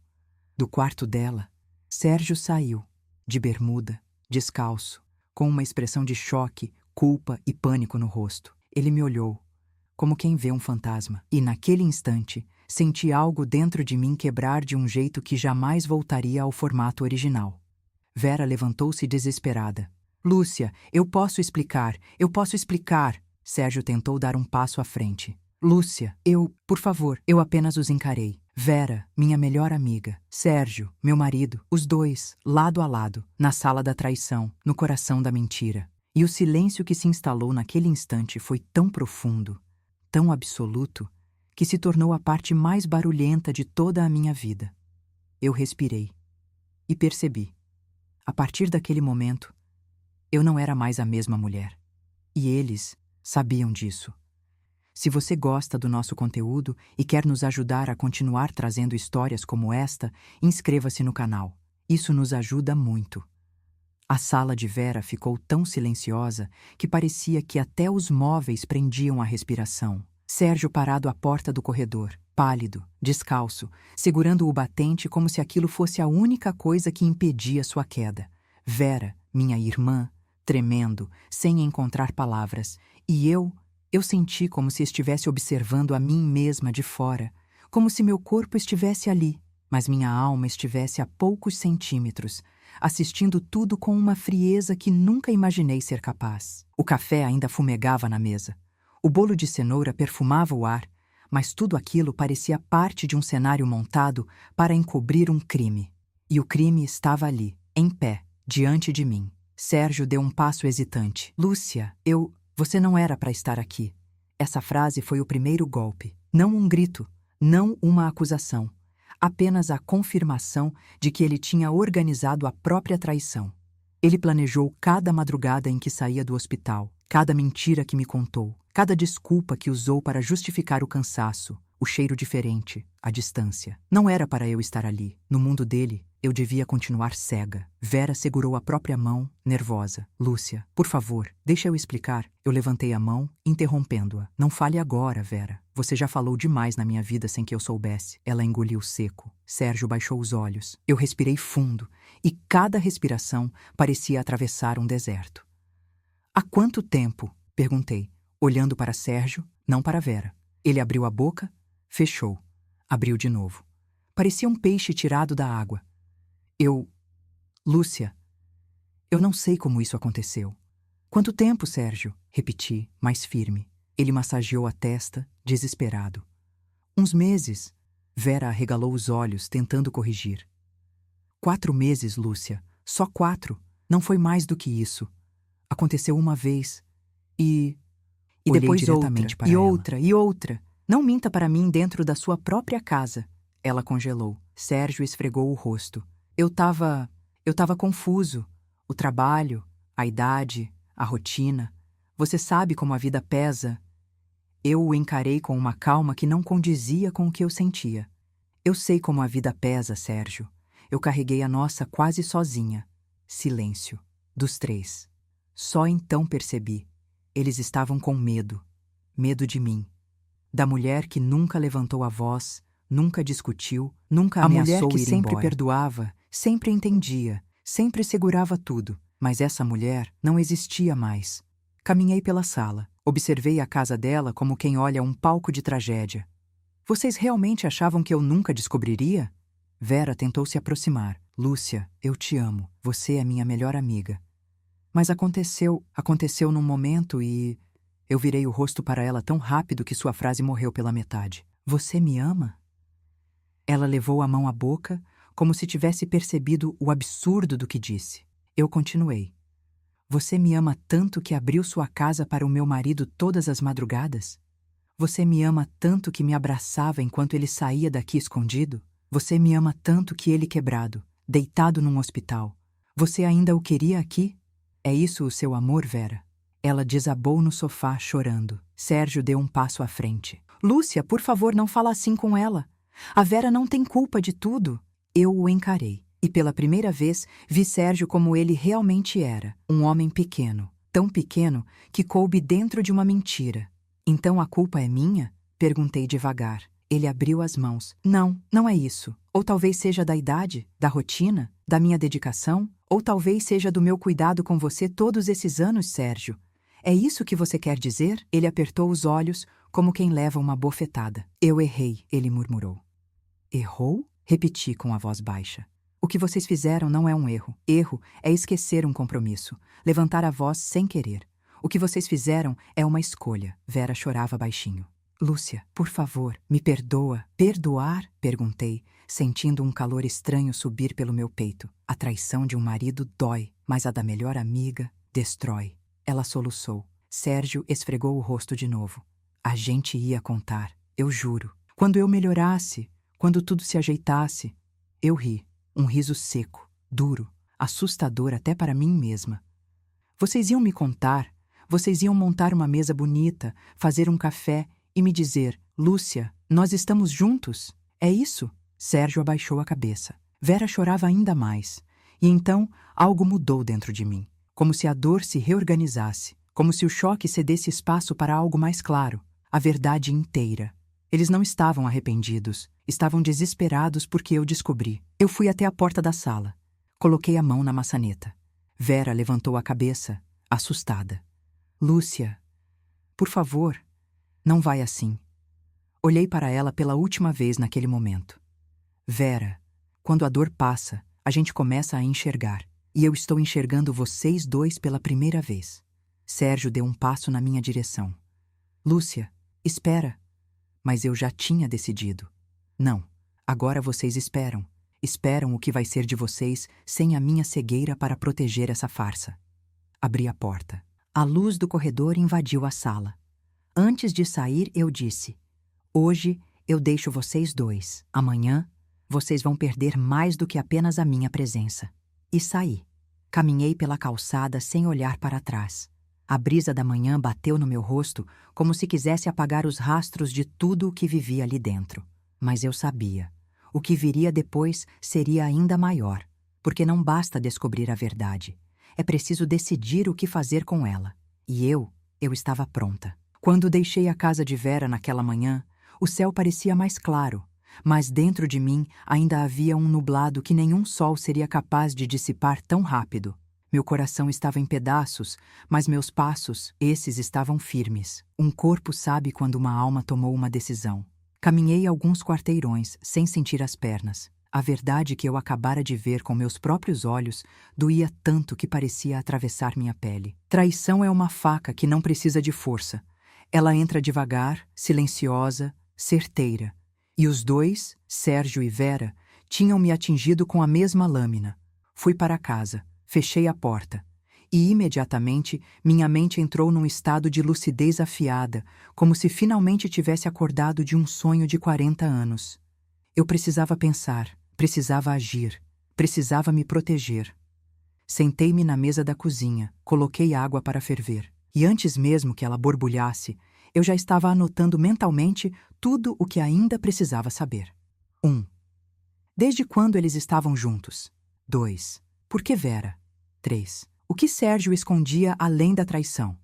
Do quarto dela, Sérgio saiu, de bermuda, descalço, com uma expressão de choque, culpa e pânico no rosto. Ele me olhou, como quem vê um fantasma, e naquele instante, senti algo dentro de mim quebrar de um jeito que jamais voltaria ao formato original. Vera levantou-se desesperada. Lúcia, eu posso explicar, eu posso explicar. Sérgio tentou dar um passo à frente. Lúcia, por favor, eu apenas os encarei. Vera, minha melhor amiga. Sérgio, meu marido. Os dois, lado a lado, na sala da traição, no coração da mentira. E o silêncio que se instalou naquele instante foi tão profundo, tão absoluto, que se tornou a parte mais barulhenta de toda a minha vida. Eu respirei. E percebi. A partir daquele momento, eu não era mais a mesma mulher. E eles sabiam disso. Se você gosta do nosso conteúdo e quer nos ajudar a continuar trazendo histórias como esta, inscreva-se no canal. Isso nos ajuda muito. A sala de Vera ficou tão silenciosa que parecia que até os móveis prendiam a respiração. Sérgio parado à porta do corredor, pálido, descalço, segurando o batente como se aquilo fosse a única coisa que impedia sua queda. Vera, minha irmã, tremendo, sem encontrar palavras, e eu senti como se estivesse observando a mim mesma de fora, como se meu corpo estivesse ali, mas minha alma estivesse a poucos centímetros, assistindo tudo com uma frieza que nunca imaginei ser capaz. O café ainda fumegava na mesa. O bolo de cenoura perfumava o ar, mas tudo aquilo parecia parte de um cenário montado para encobrir um crime. E o crime estava ali, em pé, diante de mim. Sérgio deu um passo hesitante. Lúcia, Você não era para estar aqui. Essa frase foi o primeiro golpe. Não um grito, não uma acusação. Apenas a confirmação de que ele tinha organizado a própria traição. Ele planejou cada madrugada em que saía do hospital, cada mentira que me contou, cada desculpa que usou para justificar o cansaço, o cheiro diferente, a distância. Não era para eu estar ali. No mundo dele, eu devia continuar cega. Vera segurou a própria mão, nervosa. Lúcia, por favor, deixa eu explicar. Eu levantei a mão, interrompendo-a. Não fale agora, Vera. Você já falou demais na minha vida sem que eu soubesse. Ela engoliu seco. Sérgio baixou os olhos. Eu respirei fundo, e cada respiração parecia atravessar um deserto. Há quanto tempo? Perguntei, olhando para Sérgio, não para Vera. Ele abriu a boca, fechou. Abriu de novo. Parecia um peixe tirado da água. Lúcia, eu não sei como isso aconteceu. Quanto tempo, Sérgio? Repeti, mais firme. Ele massageou a testa, desesperado. Uns meses. Vera arregalou os olhos, tentando corrigir. 4 meses, Lúcia. Só 4. Não foi mais do que isso. Aconteceu uma vez. E depois outra, e outra, e outra. Não minta para mim dentro da sua própria casa. Ela congelou. Sérgio esfregou o rosto. Eu tava confuso. O trabalho, a idade, a rotina. Você sabe como a vida pesa. Eu o encarei com uma calma que não condizia com o que eu sentia. Eu sei como a vida pesa, Sérgio. Eu carreguei a nossa quase sozinha. Silêncio. Dos 3. Só então percebi. Eles estavam com medo. Medo de mim. Da mulher que nunca levantou a voz, nunca discutiu, nunca ameaçou ir embora. A mulher que sempre perdoava, sempre entendia, sempre segurava tudo. Mas essa mulher não existia mais. Caminhei pela sala. Observei a casa dela como quem olha um palco de tragédia. Vocês realmente achavam que eu nunca descobriria? Vera tentou se aproximar. Lúcia, eu te amo. Você é minha melhor amiga. Mas aconteceu num momento e... Eu virei o rosto para ela tão rápido que sua frase morreu pela metade. Você me ama? Ela levou a mão à boca, como se tivesse percebido o absurdo do que disse. Eu continuei. Você me ama tanto que abriu sua casa para o meu marido todas as madrugadas? Você me ama tanto que me abraçava enquanto ele saía daqui escondido? Você me ama tanto que ele quebrado, deitado num hospital. Você ainda o queria aqui? É isso o seu amor, Vera? Ela desabou no sofá, chorando. Sérgio deu um passo à frente. Lúcia, por favor, não fala assim com ela. A Vera não tem culpa de tudo. Eu o encarei. E pela primeira vez vi Sérgio como ele realmente era. Um homem pequeno. Tão pequeno que coube dentro de uma mentira. Então a culpa é minha? Perguntei devagar. Ele abriu as mãos. Não, não é isso. Ou talvez seja da idade, da rotina, da minha dedicação, ou talvez seja do meu cuidado com você todos esses anos, Sérgio. É isso que você quer dizer? Ele apertou os olhos, como quem leva uma bofetada. Eu errei, ele murmurou. Errou? Repeti com a voz baixa. O que vocês fizeram não é um erro. Erro é esquecer um compromisso, levantar a voz sem querer. O que vocês fizeram é uma escolha. Vera chorava baixinho. Lúcia, por favor, me perdoa. Perdoar? Perguntei, sentindo um calor estranho subir pelo meu peito. A traição de um marido dói, mas a da melhor amiga destrói. Ela soluçou. Sérgio esfregou o rosto de novo. A gente ia contar, eu juro. Quando eu melhorasse, quando tudo se ajeitasse, eu ri. Um riso seco, duro, assustador até para mim mesma. Vocês iam me contar, vocês iam montar uma mesa bonita, fazer um café e me dizer, Lúcia, nós estamos juntos. É isso? Sérgio abaixou a cabeça. Vera chorava ainda mais. E então algo mudou dentro de mim. Como se a dor se reorganizasse, como se o choque cedesse espaço para algo mais claro, a verdade inteira. Eles não estavam arrependidos, estavam desesperados porque eu descobri. Eu fui até a porta da sala. Coloquei a mão na maçaneta. Vera levantou a cabeça, assustada. Lúcia, por favor, não vai assim. Olhei para ela pela última vez naquele momento. Vera, quando a dor passa, a gente começa a enxergar. E eu estou enxergando vocês dois pela primeira vez. Sérgio deu um passo na minha direção. Lúcia, espera. Mas eu já tinha decidido. Não, agora vocês esperam. Esperam o que vai ser de vocês sem a minha cegueira para proteger essa farsa. Abri a porta. A luz do corredor invadiu a sala. Antes de sair, eu disse: hoje eu deixo vocês dois. Amanhã, vocês vão perder mais do que apenas a minha presença. E saí. Caminhei pela calçada sem olhar para trás. A brisa da manhã bateu no meu rosto como se quisesse apagar os rastros de tudo o que vivia ali dentro. Mas eu sabia. O que viria depois seria ainda maior, porque não basta descobrir a verdade. É preciso decidir o que fazer com ela. E eu estava pronta. Quando deixei a casa de Vera naquela manhã, o céu parecia mais claro. Mas dentro de mim ainda havia um nublado que nenhum sol seria capaz de dissipar tão rápido. Meu coração estava em pedaços, mas meus passos, esses estavam firmes. Um corpo sabe quando uma alma tomou uma decisão. Caminhei alguns quarteirões, sem sentir as pernas. A verdade que eu acabara de ver com meus próprios olhos doía tanto que parecia atravessar minha pele. Traição é uma faca que não precisa de força. Ela entra devagar, silenciosa, certeira. E os dois, Sérgio e Vera, tinham me atingido com a mesma lâmina. Fui para casa, fechei a porta. E imediatamente minha mente entrou num estado de lucidez afiada, como se finalmente tivesse acordado de um sonho de 40 anos. Eu precisava pensar, precisava agir, precisava me proteger. Sentei-me na mesa da cozinha, coloquei água para ferver. E antes mesmo que ela borbulhasse, eu já estava anotando mentalmente tudo o que ainda precisava saber. 1. Desde quando eles estavam juntos? 2. Por que Vera? 3. O que Sérgio escondia além da traição?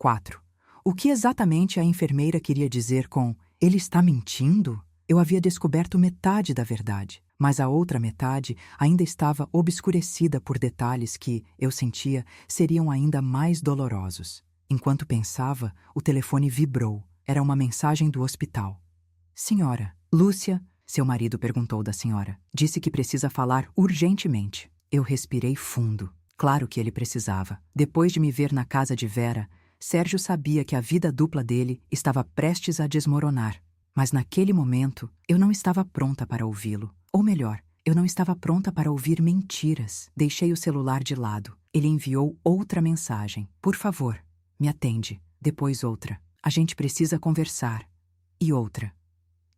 4. O que exatamente a enfermeira queria dizer com "ele está mentindo"? Eu havia descoberto metade da verdade, mas a outra metade ainda estava obscurecida por detalhes que, eu sentia, seriam ainda mais dolorosos. Enquanto pensava, o telefone vibrou. Era uma mensagem do hospital. Senhora, Lúcia, seu marido perguntou da senhora. Disse que precisa falar urgentemente. Eu respirei fundo. Claro que ele precisava. Depois de me ver na casa de Vera, Sérgio sabia que a vida dupla dele estava prestes a desmoronar. Mas naquele momento, eu não estava pronta para ouvi-lo. Ou melhor, eu não estava pronta para ouvir mentiras. Deixei o celular de lado. Ele enviou outra mensagem. Por favor, me atende. Depois outra. A gente precisa conversar. E outra.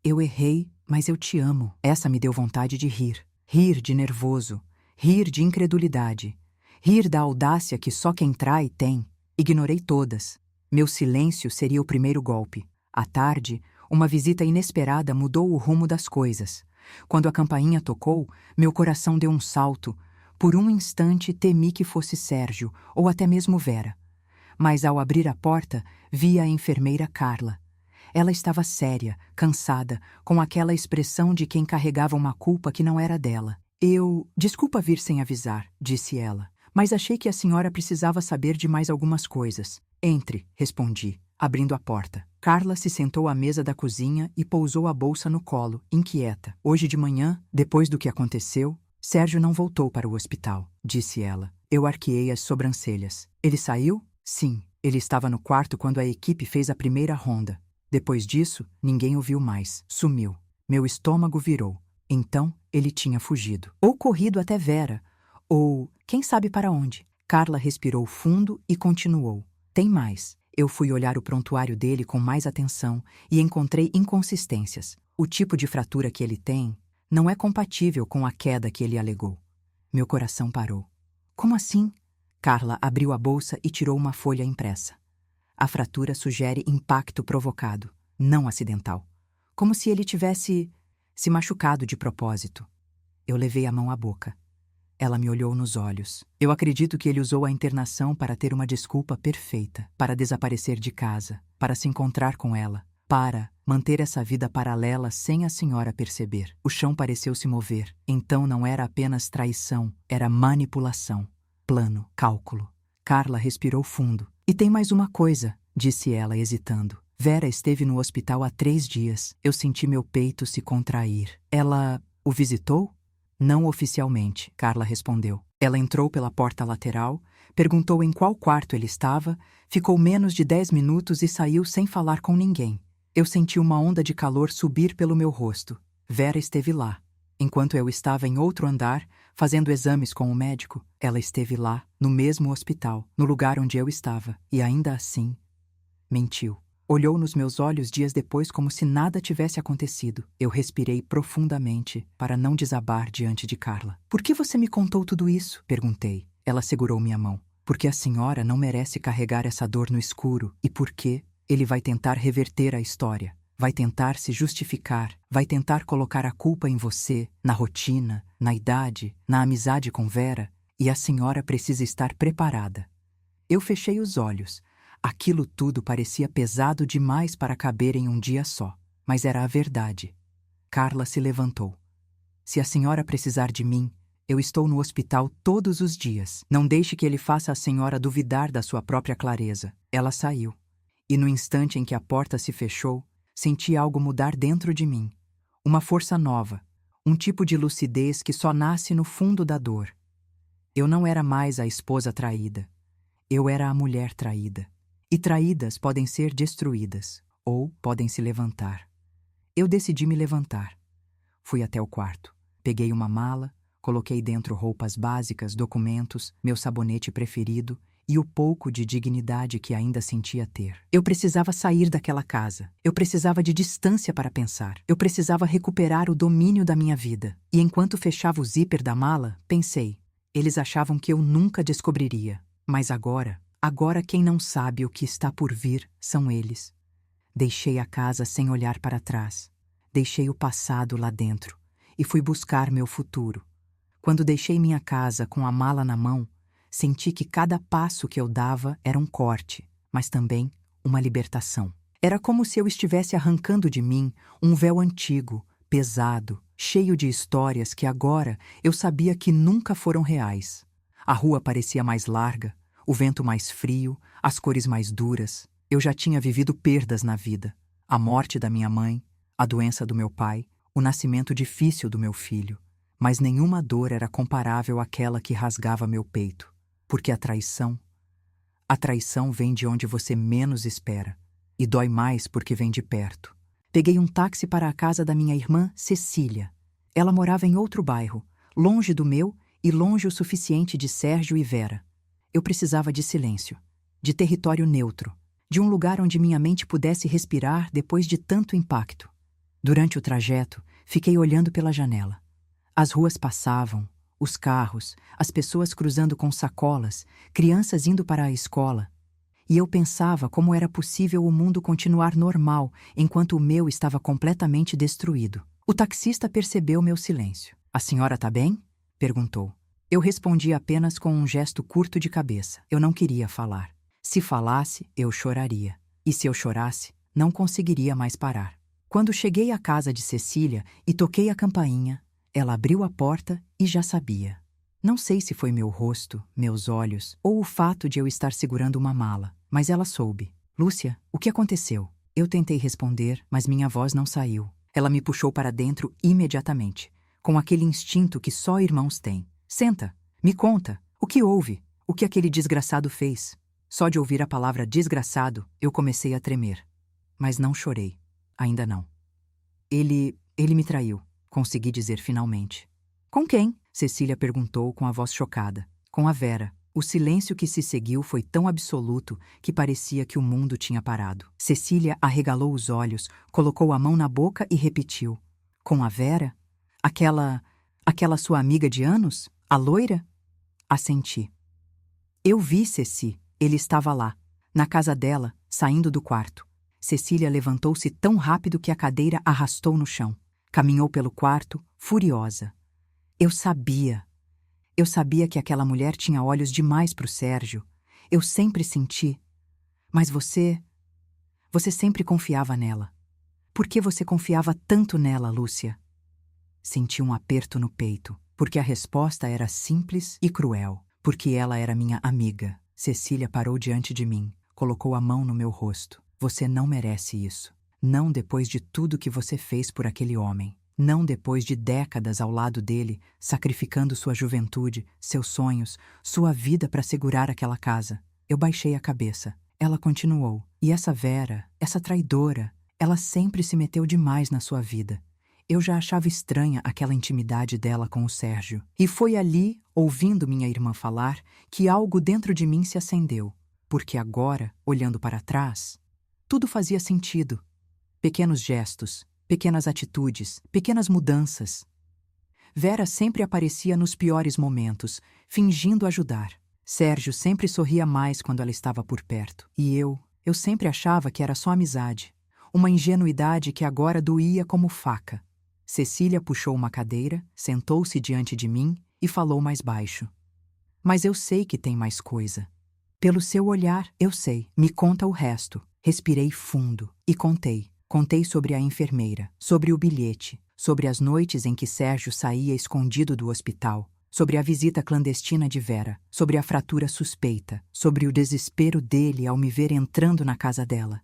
Eu errei, mas eu te amo. Essa me deu vontade de rir. Rir de nervoso. Rir de incredulidade. Rir da audácia que só quem trai tem. Ignorei todas. Meu silêncio seria o primeiro golpe. À tarde, uma visita inesperada mudou o rumo das coisas. Quando a campainha tocou, meu coração deu um salto. Por um instante temi que fosse Sérgio, ou até mesmo Vera. Mas ao abrir a porta, vi a enfermeira Carla. Ela estava séria, cansada, com aquela expressão de quem carregava uma culpa que não era dela. Desculpa vir sem avisar, disse ela, mas achei que a senhora precisava saber de mais algumas coisas. Entre, respondi, abrindo a porta. Carla se sentou à mesa da cozinha e pousou a bolsa no colo, inquieta. Hoje de manhã, depois do que aconteceu, Sérgio não voltou para o hospital, disse ela. Eu arqueei as sobrancelhas. Ele saiu? Sim, ele estava no quarto quando a equipe fez a primeira ronda. Depois disso, ninguém o viu mais. Sumiu. Meu estômago virou. Então, ele tinha fugido. Ou corrido até Vera. Ou, quem sabe para onde. Carla respirou fundo e continuou. Tem mais. Eu fui olhar o prontuário dele com mais atenção e encontrei inconsistências. O tipo de fratura que ele tem não é compatível com a queda que ele alegou. Meu coração parou. Como assim? Carla abriu a bolsa e tirou uma folha impressa. A fratura sugere impacto provocado, não acidental. Como se ele tivesse se machucado de propósito. Eu levei a mão à boca. Ela me olhou nos olhos. Eu acredito que ele usou a internação para ter uma desculpa perfeita, para desaparecer de casa, para se encontrar com ela, para manter essa vida paralela sem a senhora perceber. O chão pareceu se mover. Então não era apenas traição, era manipulação. Plano, cálculo. Carla respirou fundo. E tem mais uma coisa, disse ela, hesitando. Vera esteve no hospital há 3 dias. Eu senti meu peito se contrair. Ela o visitou? Não oficialmente, Carla respondeu. Ela entrou pela porta lateral, perguntou em qual quarto ele estava, ficou menos de 10 minutos e saiu sem falar com ninguém. Eu senti uma onda de calor subir pelo meu rosto. Vera esteve lá. Enquanto eu estava em outro andar, fazendo exames com o médico, ela esteve lá, no mesmo hospital, no lugar onde eu estava, e ainda assim, mentiu. Olhou nos meus olhos dias depois como se nada tivesse acontecido. Eu respirei profundamente para não desabar diante de Carla. Por que você me contou tudo isso? Perguntei. Ela segurou minha mão. Porque a senhora não merece carregar essa dor no escuro e porque ele vai tentar reverter a história. Vai tentar se justificar, vai tentar colocar a culpa em você, na rotina, na idade, na amizade com Vera, e a senhora precisa estar preparada. Eu fechei os olhos. Aquilo tudo parecia pesado demais para caber em um dia só, mas era a verdade. Carla se levantou. Se a senhora precisar de mim, eu estou no hospital todos os dias. Não deixe que ele faça a senhora duvidar da sua própria clareza. Ela saiu. E no instante em que a porta se fechou, senti algo mudar dentro de mim. Uma força nova, um tipo de lucidez que só nasce no fundo da dor. Eu não era mais a esposa traída. Eu era a mulher traída. E traídas podem ser destruídas, ou podem se levantar. Eu decidi me levantar. Fui até o quarto. Peguei uma mala, coloquei dentro roupas básicas, documentos, meu sabonete preferido e o pouco de dignidade que ainda sentia ter. Eu precisava sair daquela casa. Eu precisava de distância para pensar. Eu precisava recuperar o domínio da minha vida. E enquanto fechava o zíper da mala, pensei, eles achavam que eu nunca descobriria. Mas agora quem não sabe o que está por vir são eles. Deixei a casa sem olhar para trás. Deixei o passado lá dentro e fui buscar meu futuro. Quando deixei minha casa com a mala na mão, senti que cada passo que eu dava era um corte, mas também uma libertação. Era como se eu estivesse arrancando de mim um véu antigo, pesado, cheio de histórias que agora eu sabia que nunca foram reais. A rua parecia mais larga, o vento mais frio, as cores mais duras. Eu já tinha vivido perdas na vida. A morte da minha mãe, a doença do meu pai, o nascimento difícil do meu filho. Mas nenhuma dor era comparável àquela que rasgava meu peito. Porque a traição vem de onde você menos espera. E dói mais porque vem de perto. Peguei um táxi para a casa da minha irmã Cecília. Ela morava em outro bairro, longe do meu e longe o suficiente de Sérgio e Vera. Eu precisava de silêncio, de território neutro, de um lugar onde minha mente pudesse respirar depois de tanto impacto. Durante o trajeto, fiquei olhando pela janela. As ruas passavam, os carros, as pessoas cruzando com sacolas, crianças indo para a escola. E eu pensava como era possível o mundo continuar normal enquanto o meu estava completamente destruído. O taxista percebeu meu silêncio. "A senhora tá bem?" perguntou. Eu respondi apenas com um gesto curto de cabeça. Eu não queria falar. Se falasse, eu choraria. E se eu chorasse, não conseguiria mais parar. Quando cheguei à casa de Cecília e toquei a campainha, ela abriu a porta e já sabia. Não sei se foi meu rosto, meus olhos ou o fato de eu estar segurando uma mala, mas ela soube. "Lúcia, o que aconteceu?" Eu tentei responder, mas minha voz não saiu. Ela me puxou para dentro imediatamente, com aquele instinto que só irmãos têm. "Senta, me conta, o que houve? O que aquele desgraçado fez?" Só de ouvir a palavra desgraçado, eu comecei a tremer. Mas não chorei. Ainda não. Ele me traiu, consegui dizer finalmente. "Com quem?" Cecília perguntou com a voz chocada. "Com a Vera." O silêncio que se seguiu foi tão absoluto que parecia que o mundo tinha parado. Cecília arregalou os olhos, colocou a mão na boca e repetiu. "Com a Vera? Aquela sua amiga de anos? A loira?" Assenti. "Eu vi Ceci. Ele estava lá, na casa dela, saindo do quarto." Cecília levantou-se tão rápido que a cadeira arrastou no chão. Caminhou pelo quarto, furiosa. Eu sabia que aquela mulher tinha olhos demais para o Sérgio. Eu sempre senti. "Mas você sempre confiava nela. Por que você confiava tanto nela, Lúcia?" Senti um aperto no peito, porque a resposta era simples e cruel. Porque ela era minha amiga. Cecília parou diante de mim, colocou a mão no meu rosto. "Você não merece isso. Não depois de tudo que você fez por aquele homem. Não depois de décadas ao lado dele, sacrificando sua juventude, seus sonhos, sua vida para segurar aquela casa." Eu baixei a cabeça. Ela continuou. "E essa Vera, essa traidora, ela sempre se meteu demais na sua vida. Eu já achava estranha aquela intimidade dela com o Sérgio. E foi ali, ouvindo minha irmã falar, que algo dentro de mim se acendeu. Porque agora, olhando para trás, tudo fazia sentido. Pequenos gestos, pequenas atitudes, pequenas mudanças. Vera sempre aparecia nos piores momentos, fingindo ajudar. Sérgio sempre sorria mais quando ela estava por perto. E eu sempre achava que era só amizade. Uma ingenuidade que agora doía como faca. Cecília puxou uma cadeira, sentou-se diante de mim e falou mais baixo. "Mas eu sei que tem mais coisa. Pelo seu olhar, eu sei. Me conta o resto." Respirei fundo e contei. Contei sobre a enfermeira, sobre o bilhete, sobre as noites em que Sérgio saía escondido do hospital, sobre a visita clandestina de Vera, sobre a fratura suspeita, sobre o desespero dele ao me ver entrando na casa dela.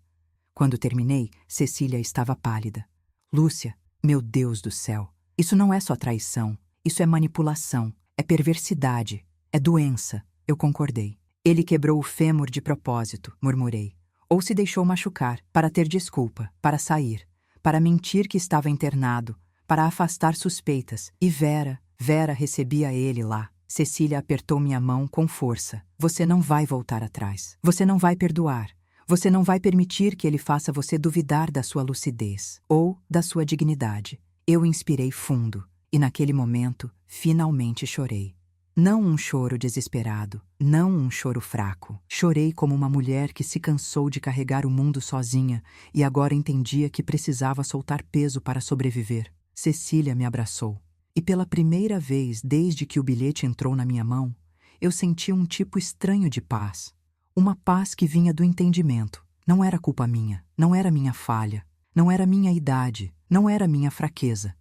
Quando terminei, Cecília estava pálida. "Lúcia, meu Deus do céu, isso não é só traição, isso é manipulação, é perversidade, é doença." Eu concordei. "Ele quebrou o fêmur de propósito", murmurei. "Ou se deixou machucar, para ter desculpa, para sair, para mentir que estava internado, para afastar suspeitas. E Vera recebia ele lá." Cecília apertou minha mão com força. "Você não vai voltar atrás. Você não vai perdoar. Você não vai permitir que ele faça você duvidar da sua lucidez ou da sua dignidade." Eu inspirei fundo e, naquele momento, finalmente chorei. Não um choro desesperado, não um choro fraco. Chorei como uma mulher que se cansou de carregar o mundo sozinha e agora entendia que precisava soltar peso para sobreviver. Cecília me abraçou. E pela primeira vez desde que o bilhete entrou na minha mão, eu senti um tipo estranho de paz. Uma paz que vinha do entendimento. Não era culpa minha, não era minha falha, não era minha idade, não era minha fraqueza.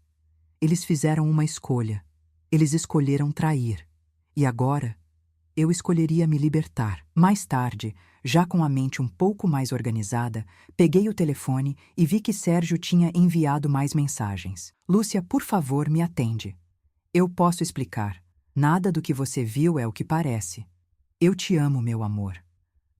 Eles fizeram uma escolha. Eles escolheram trair. E agora, eu escolheria me libertar. Mais tarde, já com a mente um pouco mais organizada, peguei o telefone e vi que Sérgio tinha enviado mais mensagens. Lúcia, por favor, me atende. Eu posso explicar. Nada do que você viu é o que parece. Eu te amo, meu amor.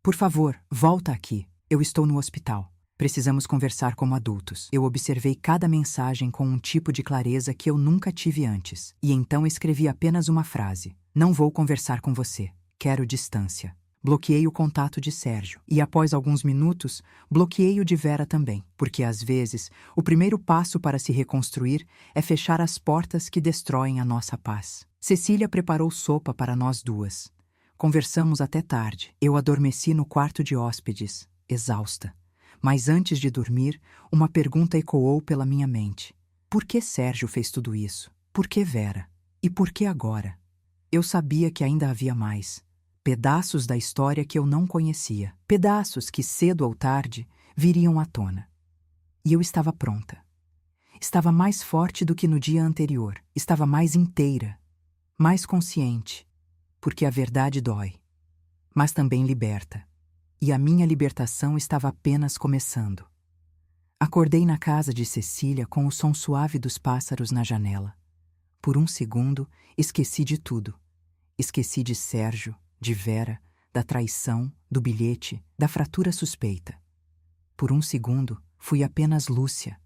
Por favor, volta aqui. Eu estou no hospital. Precisamos conversar como adultos. Eu observei cada mensagem com um tipo de clareza que eu nunca tive antes. E então escrevi apenas uma frase. Não vou conversar com você. Quero distância. Bloqueei o contato de Sérgio. E após alguns minutos, bloqueei o de Vera também. Porque às vezes, o primeiro passo para se reconstruir é fechar as portas que destroem a nossa paz. Cecília preparou sopa para nós duas. Conversamos até tarde. Eu adormeci no quarto de hóspedes, exausta. Mas antes de dormir, uma pergunta ecoou pela minha mente. Por que Sérgio fez tudo isso? Por que Vera? E por que agora? Eu sabia que ainda havia mais. Pedaços da história que eu não conhecia. Pedaços que, cedo ou tarde, viriam à tona. E eu estava pronta. Estava mais forte do que no dia anterior. Estava mais inteira. Mais consciente. Porque a verdade dói. Mas também liberta. E a minha libertação estava apenas começando. Acordei na casa de Cecília com o som suave dos pássaros na janela. Por um segundo, esqueci de tudo. Esqueci de Sérgio, de Vera, da traição, do bilhete, da fratura suspeita. Por um segundo, fui apenas Lúcia,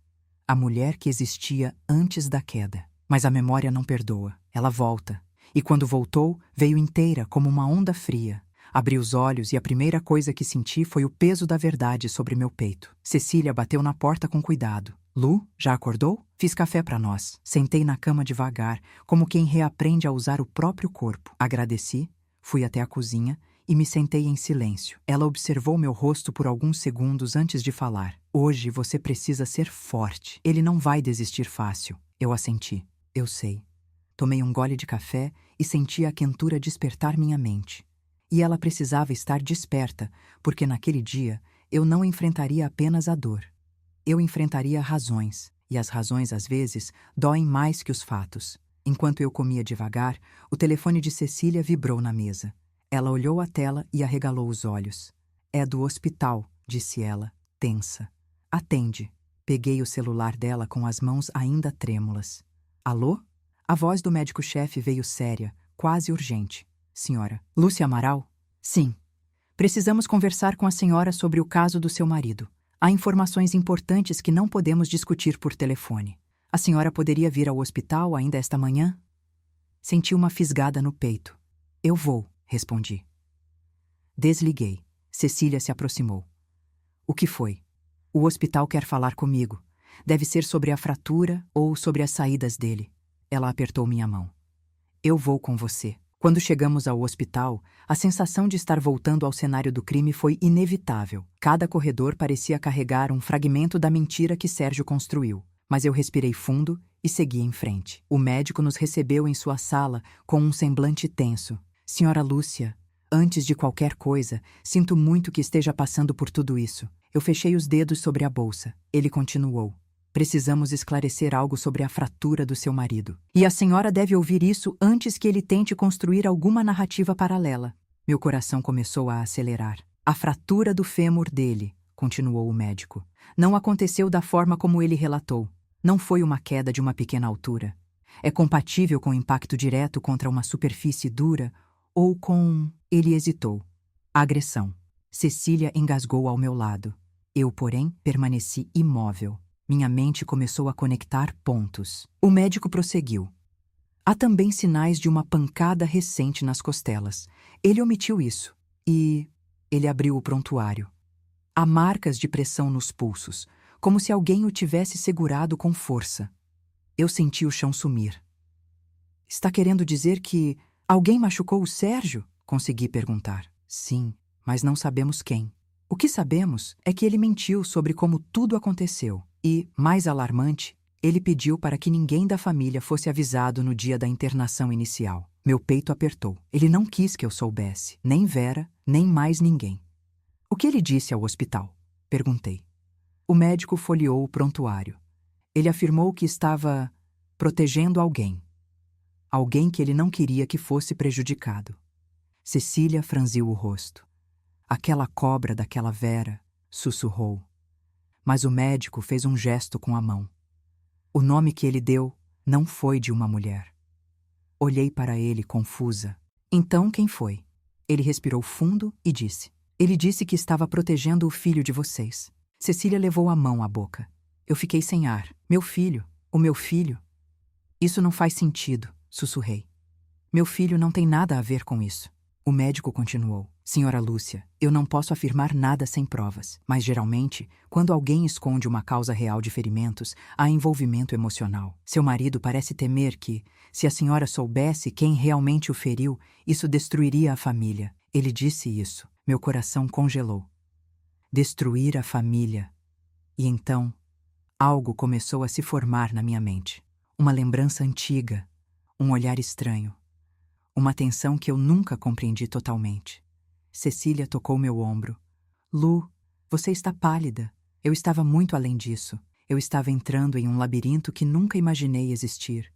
a mulher que existia antes da queda. Mas a memória não perdoa, ela volta. E quando voltou, veio inteira como uma onda fria. Abri os olhos e a primeira coisa que senti foi o peso da verdade sobre meu peito. Cecília bateu na porta com cuidado. Lu, já acordou? Fiz café para nós. Sentei na cama devagar, como quem reaprende a usar o próprio corpo. Agradeci, fui até a cozinha e me sentei em silêncio. Ela observou meu rosto por alguns segundos antes de falar. Hoje você precisa ser forte. Ele não vai desistir fácil. Eu assenti. Eu sei. Tomei um gole de café e senti a quentura despertar minha mente. E ela precisava estar desperta, porque naquele dia eu não enfrentaria apenas a dor. Eu enfrentaria razões, e as razões às vezes doem mais que os fatos. Enquanto eu comia devagar, o telefone de Cecília vibrou na mesa. Ela olhou a tela e arregalou os olhos. É do hospital, disse ela, tensa. Atende. Peguei o celular dela com as mãos ainda trêmulas. Alô? A voz do médico-chefe veio séria, quase urgente. Senhora Lúcia Amaral? Sim. Precisamos conversar com a senhora sobre o caso do seu marido. Há informações importantes que não podemos discutir por telefone. A senhora poderia vir ao hospital ainda esta manhã? Senti uma fisgada no peito. Eu vou, respondi. Desliguei. Cecília se aproximou. O que foi? O hospital quer falar comigo. Deve ser sobre a fratura ou sobre as saídas dele. Ela apertou minha mão. Eu vou com você. Quando chegamos ao hospital, a sensação de estar voltando ao cenário do crime foi inevitável. Cada corredor parecia carregar um fragmento da mentira que Sérgio construiu. Mas eu respirei fundo e segui em frente. O médico nos recebeu em sua sala com um semblante tenso. Senhora Lúcia, antes de qualquer coisa, sinto muito que esteja passando por tudo isso. Eu fechei os dedos sobre a bolsa. Ele continuou. Precisamos esclarecer algo sobre a fratura do seu marido. E a senhora deve ouvir isso antes que ele tente construir alguma narrativa paralela. Meu coração começou a acelerar. A fratura do fêmur dele, continuou o médico, não aconteceu da forma como ele relatou. Não foi uma queda de uma pequena altura. É compatível com impacto direto contra uma superfície dura ou com... Ele hesitou. Agressão. Cecília engasgou ao meu lado. Eu, porém, permaneci imóvel. Minha mente começou a conectar pontos. O médico prosseguiu. Há também sinais de uma pancada recente nas costelas. Ele omitiu isso. E ele abriu o prontuário. Há marcas de pressão nos pulsos, como se alguém o tivesse segurado com força. Eu senti o chão sumir. Está querendo dizer que alguém machucou o Sérgio? Consegui perguntar. Sim, mas não sabemos quem. O que sabemos é que ele mentiu sobre como tudo aconteceu. E, mais alarmante, ele pediu para que ninguém da família fosse avisado no dia da internação inicial. Meu peito apertou. Ele não quis que eu soubesse, nem Vera, nem mais ninguém. O que ele disse ao hospital? Perguntei. O médico folheou o prontuário. Ele afirmou que estava protegendo alguém. Alguém que ele não queria que fosse prejudicado. Cecília franziu o rosto. Aquela cobra daquela Vera, sussurrou. Mas o médico fez um gesto com a mão. O nome que ele deu não foi de uma mulher. Olhei para ele, confusa. Então quem foi? Ele respirou fundo e disse. Ele disse que estava protegendo o filho de vocês. Cecília levou a mão à boca. Eu fiquei sem ar. Meu filho, o meu filho. Isso não faz sentido, sussurrei. Meu filho não tem nada a ver com isso. O médico continuou. Senhora Lúcia, eu não posso afirmar nada sem provas, mas geralmente, quando alguém esconde uma causa real de ferimentos, há envolvimento emocional. Seu marido parece temer que, se a senhora soubesse quem realmente o feriu, isso destruiria a família. Ele disse isso. Meu coração congelou. Destruir a família. E então, algo começou a se formar na minha mente. Uma lembrança antiga, um olhar estranho, uma tensão que eu nunca compreendi totalmente. Cecília tocou meu ombro. Lu, você está pálida. Eu estava muito além disso. Eu estava entrando em um labirinto que nunca imaginei existir.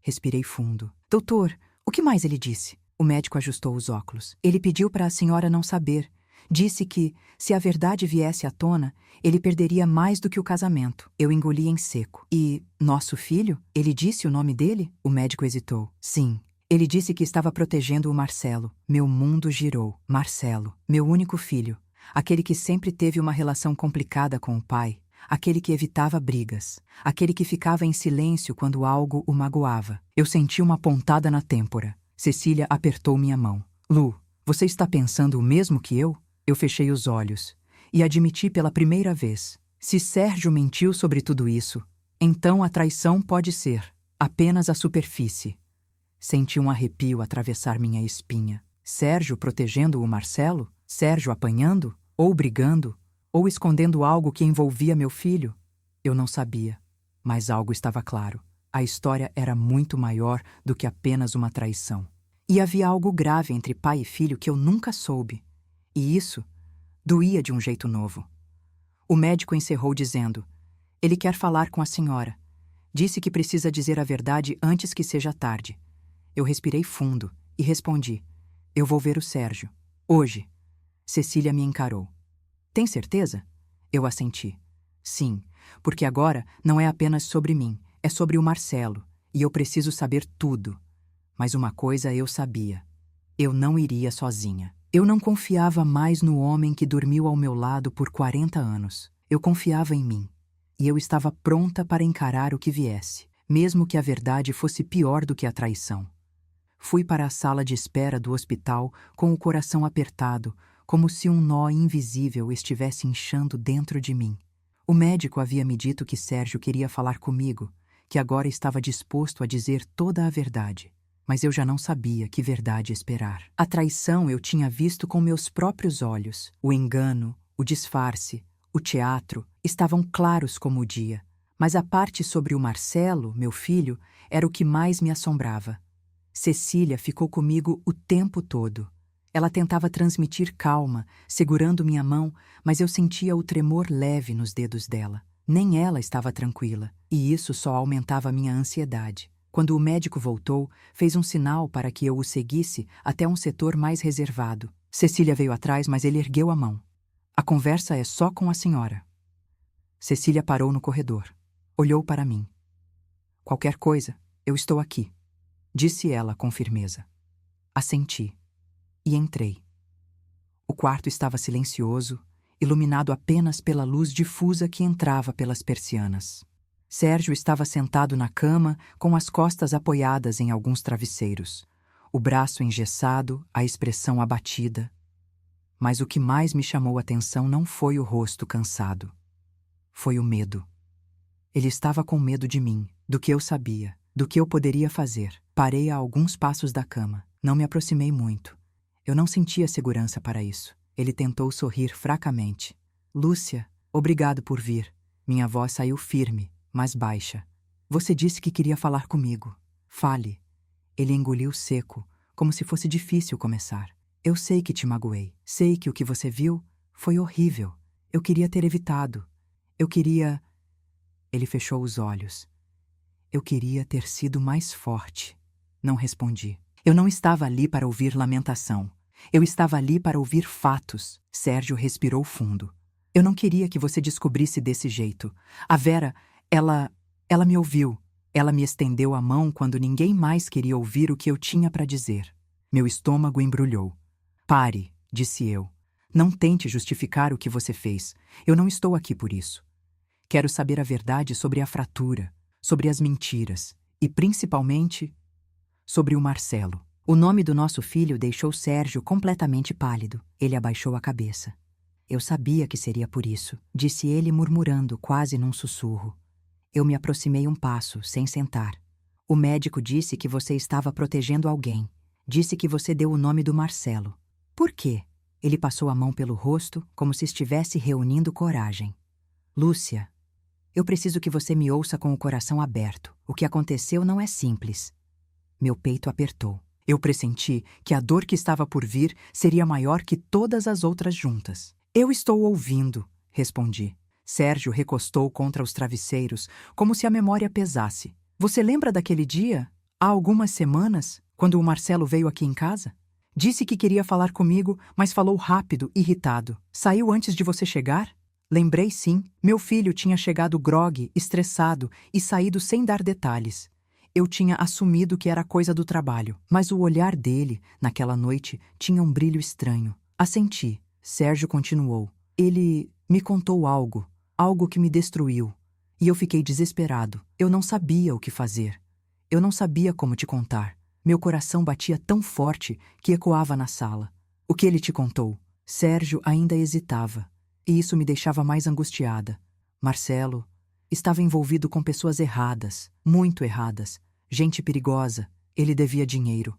Respirei fundo. Doutor, o que mais ele disse? O médico ajustou os óculos. Ele pediu para a senhora não saber. Disse que, se a verdade viesse à tona, ele perderia mais do que o casamento. Eu engoli em seco. E, nosso filho? Ele disse o nome dele? O médico hesitou. Sim. Ele disse que estava protegendo o Marcelo. Meu mundo girou. Marcelo, meu único filho. Aquele que sempre teve uma relação complicada com o pai. Aquele que evitava brigas. Aquele que ficava em silêncio quando algo o magoava. Eu senti uma pontada na têmpora. Cecília apertou minha mão. Lu, você está pensando o mesmo que eu? Eu fechei os olhos e admiti pela primeira vez. Se Sérgio mentiu sobre tudo isso, então a traição pode ser apenas a superfície. Senti um arrepio atravessar minha espinha. Sérgio protegendo o Marcelo? Sérgio apanhando? Ou brigando? Ou escondendo algo que envolvia meu filho? Eu não sabia, mas algo estava claro. A história era muito maior do que apenas uma traição. E havia algo grave entre pai e filho que eu nunca soube. E isso doía de um jeito novo. O médico encerrou dizendo: ele quer falar com a senhora. Disse que precisa dizer a verdade antes que seja tarde. Eu respirei fundo e respondi: eu vou ver o Sérgio. Hoje. Cecília me encarou. Tem certeza? Eu assenti. Sim, porque agora não é apenas sobre mim, é sobre o Marcelo, e eu preciso saber tudo. Mas uma coisa eu sabia. Eu não iria sozinha. Eu não confiava mais no homem que dormiu ao meu lado por 40 anos. Eu confiava em mim. E eu estava pronta para encarar o que viesse, mesmo que a verdade fosse pior do que a traição. Fui para a sala de espera do hospital com o coração apertado, como se um nó invisível estivesse inchando dentro de mim. O médico havia me dito que Sérgio queria falar comigo, que agora estava disposto a dizer toda a verdade. Mas eu já não sabia que verdade esperar. A traição eu tinha visto com meus próprios olhos. O engano, o disfarce, o teatro estavam claros como o dia. Mas a parte sobre o Marcelo, meu filho, era o que mais me assombrava. Cecília ficou comigo o tempo todo. Ela tentava transmitir calma, segurando minha mão, mas eu sentia o tremor leve nos dedos dela. Nem ela estava tranquila, e isso só aumentava minha ansiedade. Quando o médico voltou, fez um sinal para que eu o seguisse até um setor mais reservado. Cecília veio atrás, mas ele ergueu a mão. A conversa é só com a senhora. Cecília parou no corredor. Olhou para mim. Qualquer coisa, eu estou aqui, disse ela com firmeza. Assenti e entrei. O quarto estava silencioso, iluminado apenas pela luz difusa que entrava pelas persianas. Sérgio estava sentado na cama, com as costas apoiadas em alguns travesseiros, o braço engessado, a expressão abatida. Mas o que mais me chamou a atenção não foi o rosto cansado. Foi o medo. Ele estava com medo de mim, do que eu sabia, do que eu poderia fazer. Parei a alguns passos da cama. Não me aproximei muito. Eu não sentia segurança para isso. Ele tentou sorrir fracamente. Lúcia, obrigado por vir. Minha voz saiu firme, mas baixa. Você disse que queria falar comigo. Fale. Ele engoliu seco, como se fosse difícil começar. Eu sei que te magoei. Sei que o que você viu foi horrível. Eu queria ter evitado. Eu queria... Ele fechou os olhos. Eu queria ter sido mais forte. Não respondi. Eu não estava ali para ouvir lamentação. Eu estava ali para ouvir fatos. Sérgio respirou fundo. Eu não queria que você descobrisse desse jeito. A Vera, ela me ouviu. Ela me estendeu a mão quando ninguém mais queria ouvir o que eu tinha para dizer. Meu estômago embrulhou. Pare, disse eu. Não tente justificar o que você fez. Eu não estou aqui por isso. Quero saber a verdade sobre a fratura, sobre as mentiras e, principalmente, sobre o Marcelo. O nome do nosso filho deixou Sérgio completamente pálido. Ele abaixou a cabeça. Eu sabia que seria por isso, disse ele murmurando, quase num sussurro. Eu me aproximei um passo, sem sentar. O médico disse que você estava protegendo alguém. Disse que você deu o nome do Marcelo. Por quê? Ele passou a mão pelo rosto, como se estivesse reunindo coragem. Lúcia, eu preciso que você me ouça com o coração aberto. O que aconteceu não é simples. Meu peito apertou. Eu pressenti que a dor que estava por vir seria maior que todas as outras juntas. Eu estou ouvindo, respondi. Sérgio recostou contra os travesseiros, como se a memória pesasse. Você lembra daquele dia, há algumas semanas, quando o Marcelo veio aqui em casa? Disse que queria falar comigo, mas falou rápido, irritado. Saiu antes de você chegar? Lembrei sim. Meu filho tinha chegado grogue, estressado e saído sem dar detalhes. Eu tinha assumido que era coisa do trabalho, mas o olhar dele, naquela noite, tinha um brilho estranho. Assenti. Sérgio continuou. Ele me contou algo que me destruiu. E eu fiquei desesperado. Eu não sabia o que fazer. Eu não sabia como te contar. Meu coração batia tão forte que ecoava na sala. O que ele te contou? Sérgio ainda hesitava. E isso me deixava mais angustiada. Marcelo estava envolvido com pessoas erradas, muito erradas, gente perigosa. Ele devia dinheiro.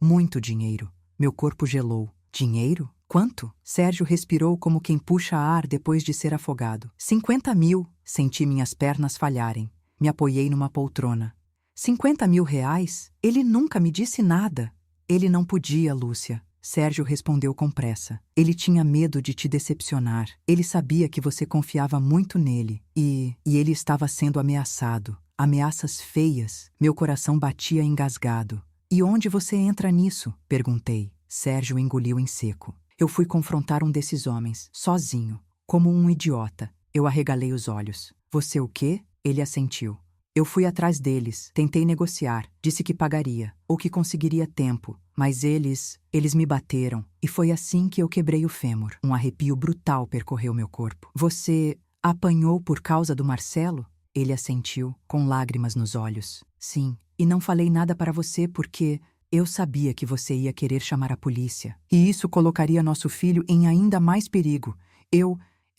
Muito dinheiro. Meu corpo gelou. Dinheiro? Quanto? Sérgio respirou como quem puxa ar depois de ser afogado. 50 mil. Senti minhas pernas falharem. Me apoiei numa poltrona. 50 mil reais? Ele nunca me disse nada. Ele não podia, Lúcia. Sérgio respondeu com pressa. Ele tinha medo de te decepcionar. Ele sabia que você confiava muito nele. E ele estava sendo ameaçado. Ameaças feias. Meu coração batia engasgado. E onde você entra nisso? Perguntei. Sérgio engoliu em seco. Eu fui confrontar um desses homens, sozinho, como um idiota. Eu arregalei os olhos. Você o quê? Ele assentiu. Eu fui atrás deles, tentei negociar, disse que pagaria, ou que conseguiria tempo, mas eles me bateram, e foi assim que eu quebrei o fêmur. Um arrepio brutal percorreu meu corpo. Você apanhou por causa do Marcelo? Ele assentiu, com lágrimas nos olhos. Sim, e não falei nada para você porque eu sabia que você ia querer chamar a polícia. E isso colocaria nosso filho em ainda mais perigo. Eu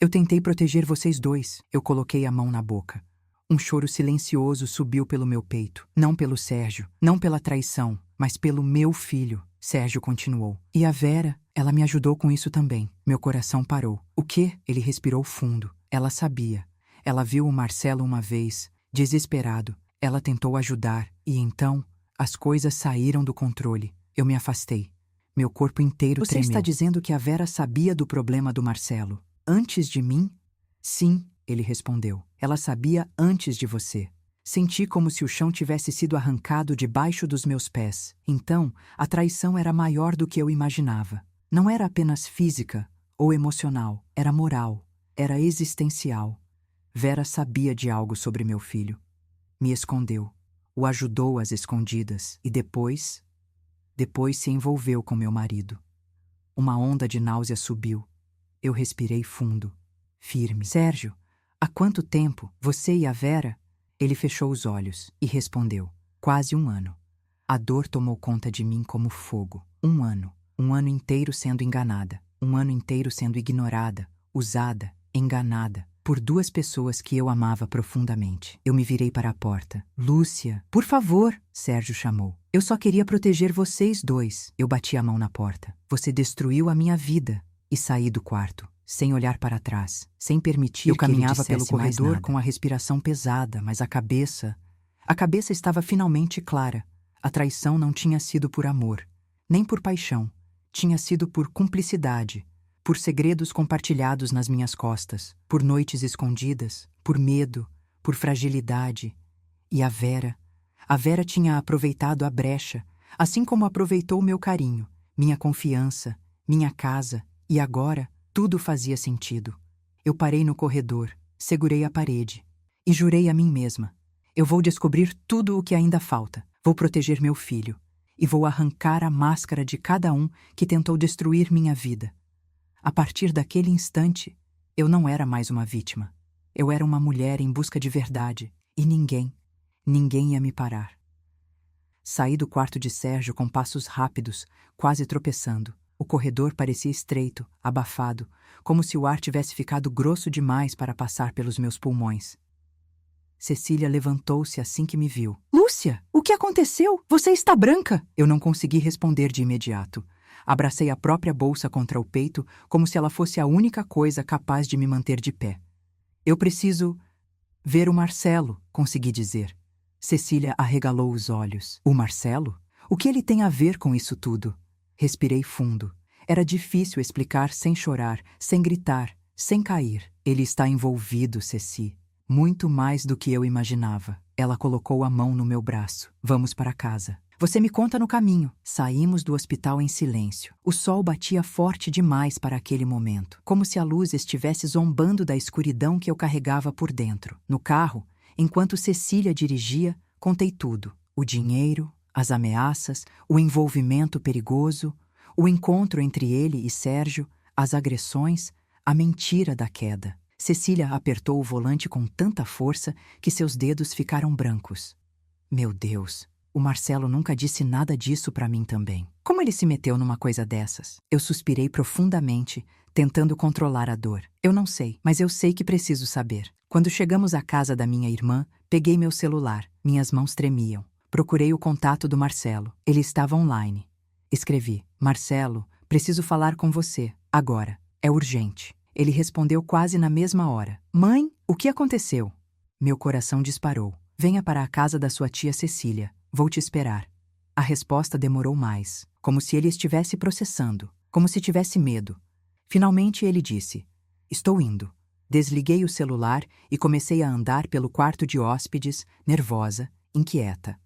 tentei proteger vocês dois. Eu coloquei a mão na boca. Um choro silencioso subiu pelo meu peito. Não pelo Sérgio, não pela traição, mas pelo meu filho. Sérgio continuou. E a Vera, ela me ajudou com isso também. Meu coração parou. O quê? Ele respirou fundo. Ela sabia. Ela viu o Marcelo uma vez, desesperado. Ela tentou ajudar, e então as coisas saíram do controle. Eu me afastei. Meu corpo inteiro tremeu. Você está dizendo que a Vera sabia do problema do Marcelo? Antes de mim? Sim, ele respondeu. Ela sabia antes de você. Senti como se o chão tivesse sido arrancado debaixo dos meus pés. Então, a traição era maior do que eu imaginava. Não era apenas física ou emocional, era moral, era existencial. Vera sabia de algo sobre meu filho. Me escondeu. O ajudou às escondidas e depois se envolveu com meu marido. Uma onda de náusea subiu. Eu respirei fundo, firme. Sérgio, há quanto tempo você e a Vera? Ele fechou os olhos e respondeu. Quase 1 ano. A dor tomou conta de mim como fogo. 1 ano. 1 ano inteiro sendo enganada. 1 ano inteiro sendo ignorada, usada, enganada. Por 2 pessoas que eu amava profundamente. Eu me virei para a porta. Lúcia, por favor, Sérgio chamou. Eu só queria proteger vocês dois. Eu bati a mão na porta. Você destruiu a minha vida. E saí do quarto, sem olhar para trás, sem permitir que ele dissesse mais nada. Eu caminhava pelo corredor com a respiração pesada, mas a cabeça estava finalmente clara. A traição não tinha sido por amor, nem por paixão. Tinha sido por cumplicidade, por segredos compartilhados nas minhas costas, por noites escondidas, por medo, por fragilidade. E a Vera tinha aproveitado a brecha, assim como aproveitou meu carinho, minha confiança, minha casa, e agora tudo fazia sentido. Eu parei no corredor, segurei a parede e jurei a mim mesma: eu vou descobrir tudo o que ainda falta, vou proteger meu filho e vou arrancar a máscara de cada um que tentou destruir minha vida. A partir daquele instante, eu não era mais uma vítima. Eu era uma mulher em busca de verdade e ninguém ia me parar. Saí do quarto de Sérgio com passos rápidos, quase tropeçando. O corredor parecia estreito, abafado, como se o ar tivesse ficado grosso demais para passar pelos meus pulmões. Cecília levantou-se assim que me viu. Lúcia, o que aconteceu? Você está branca! Eu não consegui responder de imediato. Abracei a própria bolsa contra o peito, como se ela fosse a única coisa capaz de me manter de pé. Eu preciso ver o Marcelo, consegui dizer. Cecília arregalou os olhos. O Marcelo? O que ele tem a ver com isso tudo? Respirei fundo. Era difícil explicar sem chorar, sem gritar, sem cair. Ele está envolvido, Ceci. Muito mais do que eu imaginava. Ela colocou a mão no meu braço. Vamos para casa. Você me conta no caminho. Saímos do hospital em silêncio. O sol batia forte demais para aquele momento, como se a luz estivesse zombando da escuridão que eu carregava por dentro. No carro, enquanto Cecília dirigia, contei tudo. O dinheiro, as ameaças, o envolvimento perigoso, o encontro entre ele e Sérgio, as agressões, a mentira da queda. Cecília apertou o volante com tanta força que seus dedos ficaram brancos. Meu Deus, o Marcelo nunca disse nada disso para mim também. Como ele se meteu numa coisa dessas? Eu suspirei profundamente, tentando controlar a dor. Eu não sei, mas eu sei que preciso saber. Quando chegamos à casa da minha irmã, peguei meu celular. Minhas mãos tremiam. Procurei o contato do Marcelo. Ele estava online. Escrevi: Marcelo, preciso falar com você. Agora. É urgente. Ele respondeu quase na mesma hora. Mãe, o que aconteceu? Meu coração disparou. Venha para a casa da sua tia Cecília. Vou te esperar. A resposta demorou mais, como se ele estivesse processando, como se tivesse medo. Finalmente ele disse: Estou indo. Desliguei o celular e comecei a andar pelo quarto de hóspedes, nervosa, inquieta.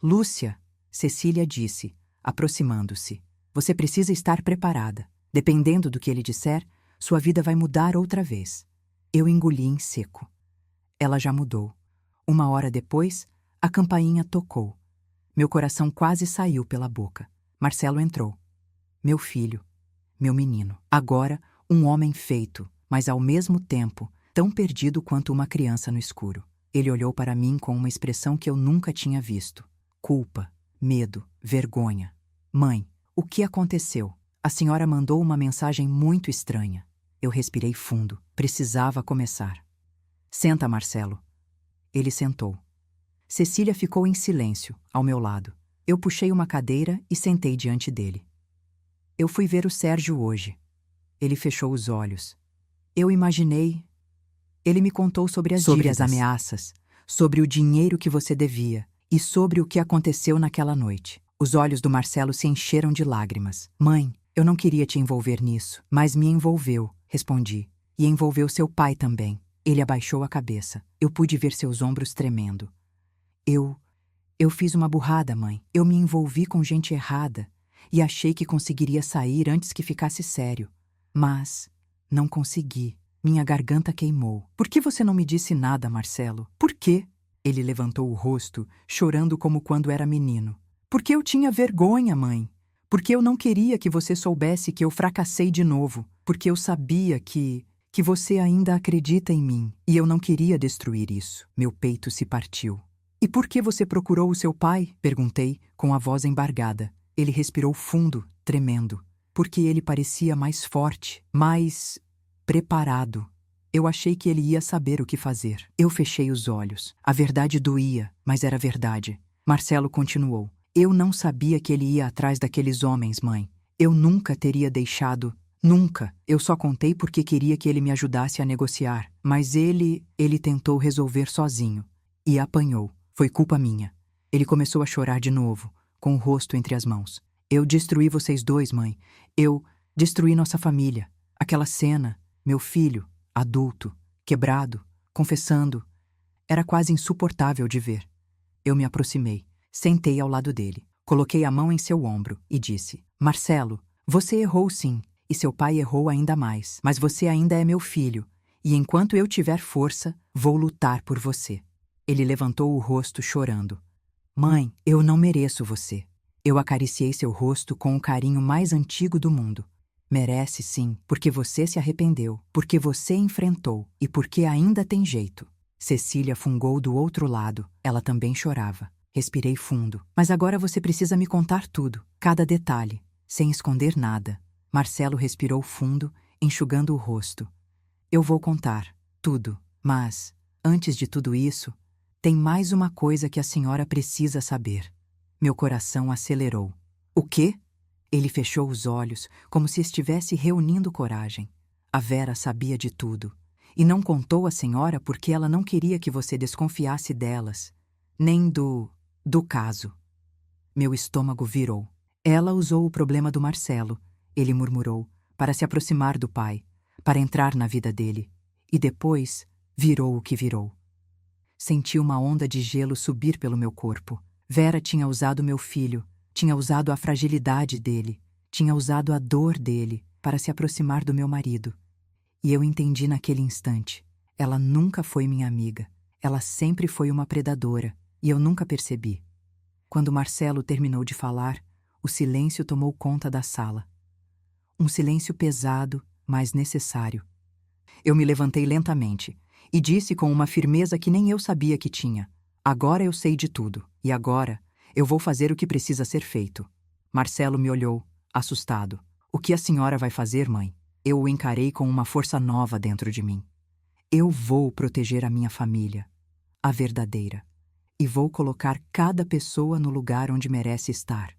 Lúcia, Cecília disse, aproximando-se. Você precisa estar preparada. Dependendo do que ele disser, sua vida vai mudar outra vez. Eu engoli em seco. Ela já mudou. 1 hora depois, a campainha tocou. Meu coração quase saiu pela boca. Marcelo entrou. Meu filho, meu menino. Agora, um homem feito, mas ao mesmo tempo, tão perdido quanto uma criança no escuro. Ele olhou para mim com uma expressão que eu nunca tinha visto. Culpa, medo, vergonha. Mãe, o que aconteceu? A senhora mandou uma mensagem muito estranha. Eu respirei fundo. Precisava começar. Senta, Marcelo. Ele sentou. Cecília ficou em silêncio, ao meu lado. Eu puxei uma cadeira e sentei diante dele. Eu fui ver o Sérgio hoje. Ele fechou os olhos. Eu imaginei. Ele me contou sobre as ameaças, sobre o dinheiro que você devia e sobre o que aconteceu naquela noite. Os olhos do Marcelo se encheram de lágrimas. Mãe, eu não queria te envolver nisso, mas me envolveu, respondi. E envolveu seu pai também. Ele abaixou a cabeça. Eu pude ver seus ombros tremendo. Eu fiz uma burrada, mãe. Eu me envolvi com gente errada e achei que conseguiria sair antes que ficasse sério. Mas não consegui. Minha garganta queimou. Por que você não me disse nada, Marcelo? Por quê? Ele levantou o rosto, chorando como quando era menino. Porque eu tinha vergonha, mãe. Porque eu não queria que você soubesse que eu fracassei de novo. Porque eu sabia que você ainda acredita em mim. E eu não queria destruir isso. Meu peito se partiu. E por que você procurou o seu pai? Perguntei, com a voz embargada. Ele respirou fundo, tremendo. Porque ele parecia mais forte, mais preparado. Eu achei que ele ia saber o que fazer. Eu fechei os olhos. A verdade doía, mas era verdade. Marcelo continuou. Eu não sabia que ele ia atrás daqueles homens, mãe. Eu nunca teria deixado. Nunca. Eu só contei porque queria que ele me ajudasse a negociar. Mas ele tentou resolver sozinho. E apanhou. Foi culpa minha. Ele começou a chorar de novo, com o rosto entre as mãos. Eu destruí vocês dois, mãe. Eu destruí nossa família. Aquela cena, meu filho, adulto, quebrado, confessando, era quase insuportável de ver. Eu me aproximei, sentei ao lado dele, coloquei a mão em seu ombro e disse: Marcelo, você errou sim, e seu pai errou ainda mais, mas você ainda é meu filho, e enquanto eu tiver força, vou lutar por você. Ele levantou o rosto chorando. Mãe, eu não mereço você. Eu acariciei seu rosto com o carinho mais antigo do mundo. Merece sim, porque você se arrependeu, porque você enfrentou e porque ainda tem jeito. Cecília fungou do outro lado. Ela também chorava. Respirei fundo. Mas agora você precisa me contar tudo, cada detalhe, sem esconder nada. Marcelo respirou fundo, enxugando o rosto. Eu vou contar tudo, mas, antes de tudo isso, tem mais uma coisa que a senhora precisa saber. Meu coração acelerou. O quê? Ele fechou os olhos, como se estivesse reunindo coragem. A Vera sabia de tudo. E não contou à senhora porque ela não queria que você desconfiasse delas, nem do caso. Meu estômago virou. Ela usou o problema do Marcelo, ele murmurou, para se aproximar do pai, para entrar na vida dele. E depois, virou o que virou. Senti uma onda de gelo subir pelo meu corpo. Vera tinha usado meu filho, tinha usado a fragilidade dele, tinha usado a dor dele para se aproximar do meu marido. E eu entendi naquele instante. Ela nunca foi minha amiga. Ela sempre foi uma predadora, e eu nunca percebi. Quando Marcelo terminou de falar, o silêncio tomou conta da sala. Um silêncio pesado, mas necessário. Eu me levantei lentamente e disse com uma firmeza que nem eu sabia que tinha: agora eu sei de tudo, e agora eu vou fazer o que precisa ser feito. Marcelo me olhou, assustado. O que a senhora vai fazer, mãe? Eu o encarei com uma força nova dentro de mim. Eu vou proteger a minha família, a verdadeira, e vou colocar cada pessoa no lugar onde merece estar.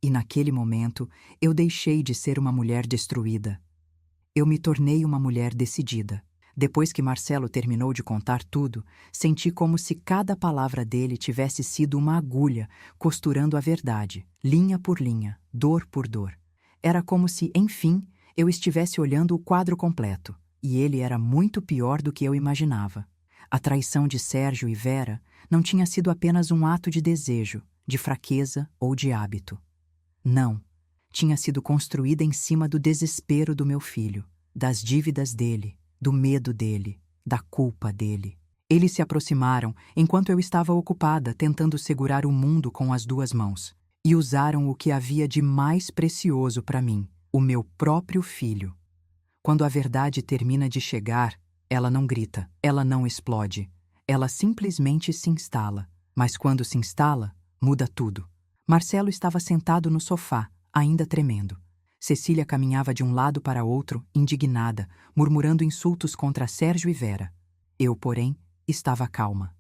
E naquele momento, eu deixei de ser uma mulher destruída. Eu me tornei uma mulher decidida. Depois que Marcelo terminou de contar tudo, senti como se cada palavra dele tivesse sido uma agulha costurando a verdade, linha por linha, dor por dor. Era como se, enfim, eu estivesse olhando o quadro completo, e ele era muito pior do que eu imaginava. A traição de Sérgio e Vera não tinha sido apenas um ato de desejo, de fraqueza ou de hábito. Não, tinha sido construída em cima do desespero do meu filho, das dívidas dele, do medo dele, da culpa dele. Eles se aproximaram enquanto eu estava ocupada tentando segurar o mundo com as duas mãos, e usaram o que havia de mais precioso para mim, o meu próprio filho. Quando a verdade termina de chegar, ela não grita, ela não explode, ela simplesmente se instala. Mas quando se instala, muda tudo. Marcelo estava sentado no sofá, ainda tremendo. Cecília caminhava de um lado para outro, indignada, murmurando insultos contra Sérgio e Vera. Eu, porém, estava calma.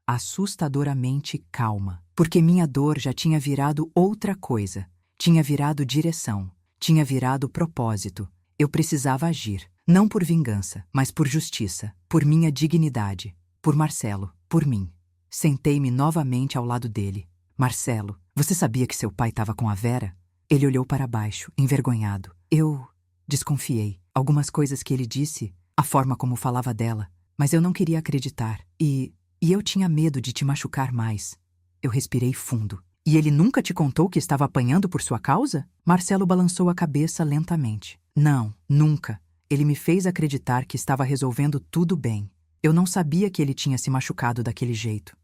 Assustadoramente calma. Porque minha dor já tinha virado outra coisa. Tinha virado direção. Tinha virado propósito. Eu precisava agir. Não por vingança, mas por justiça. Por minha dignidade. Por Marcelo. Por mim. Sentei-me novamente ao lado dele. Marcelo, você sabia que seu pai estava com a Vera? Ele olhou para baixo, envergonhado. Eu desconfiei. Algumas coisas que ele disse, a forma como falava dela, mas eu não queria acreditar. E eu tinha medo de te machucar mais. Eu respirei fundo. E ele nunca te contou que estava apanhando por sua causa? Marcelo balançou a cabeça lentamente. Não, nunca. Ele me fez acreditar que estava resolvendo tudo bem. Eu não sabia que ele tinha se machucado daquele jeito.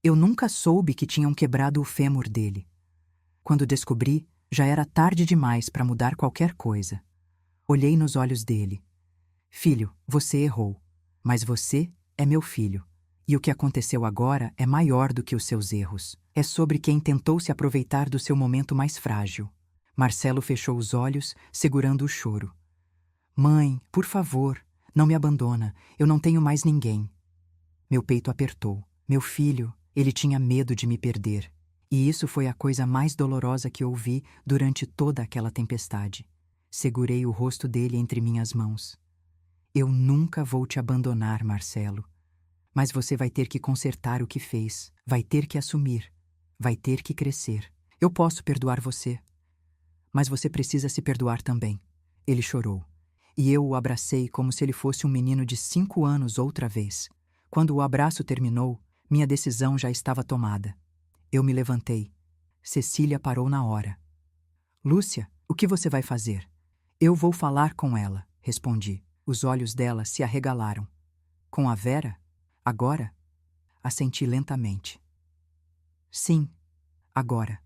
Eu nunca soube que tinham quebrado o fêmur dele. Quando descobri, já era tarde demais para mudar qualquer coisa. Olhei nos olhos dele. Filho, você errou, mas você é meu filho. E o que aconteceu agora é maior do que os seus erros. É sobre quem tentou se aproveitar do seu momento mais frágil. Marcelo fechou os olhos, segurando o choro. Mãe, por favor, não me abandona. Eu não tenho mais ninguém. Meu peito apertou. Meu filho, ele tinha medo de me perder. E isso foi a coisa mais dolorosa que ouvi durante toda aquela tempestade. Segurei o rosto dele entre minhas mãos. Eu nunca vou te abandonar, Marcelo. Mas você vai ter que consertar o que fez. Vai ter que assumir. Vai ter que crescer. Eu posso perdoar você, mas você precisa se perdoar também. Ele chorou, e eu o abracei como se ele fosse um menino de 5 anos outra vez. Quando o abraço terminou, minha decisão já estava tomada. Eu me levantei. Cecília parou na hora. Lúcia, o que você vai fazer? Eu vou falar com ela, respondi. Os olhos dela se arregalaram. Com a Vera? Agora? Assenti lentamente. Sim, agora.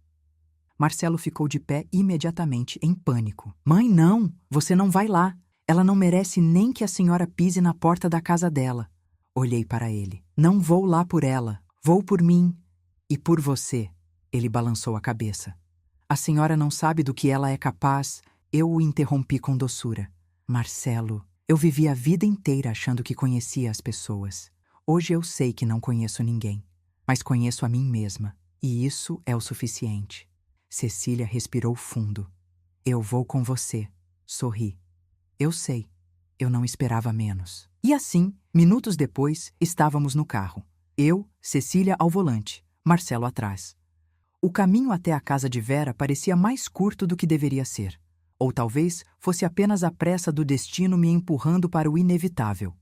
Marcelo ficou de pé imediatamente, em pânico. Mãe, não! Você não vai lá! Ela não merece nem que a senhora pise na porta da casa dela. Olhei para ele. Não vou lá por ela. Vou por mim. E por você. Ele balançou a cabeça. A senhora não sabe do que ela é capaz. Eu o interrompi com doçura. Marcelo, eu vivi a vida inteira achando que conhecia as pessoas. Hoje eu sei que não conheço ninguém, mas conheço a mim mesma. E isso é o suficiente. Cecília respirou fundo. Eu vou com você. Sorri. Eu sei. Eu não esperava menos. E assim, minutos depois, estávamos no carro. Eu, Cecília ao volante, Marcelo atrás. O caminho até a casa de Vera parecia mais curto do que deveria ser. Ou talvez fosse apenas a pressa do destino me empurrando para o inevitável.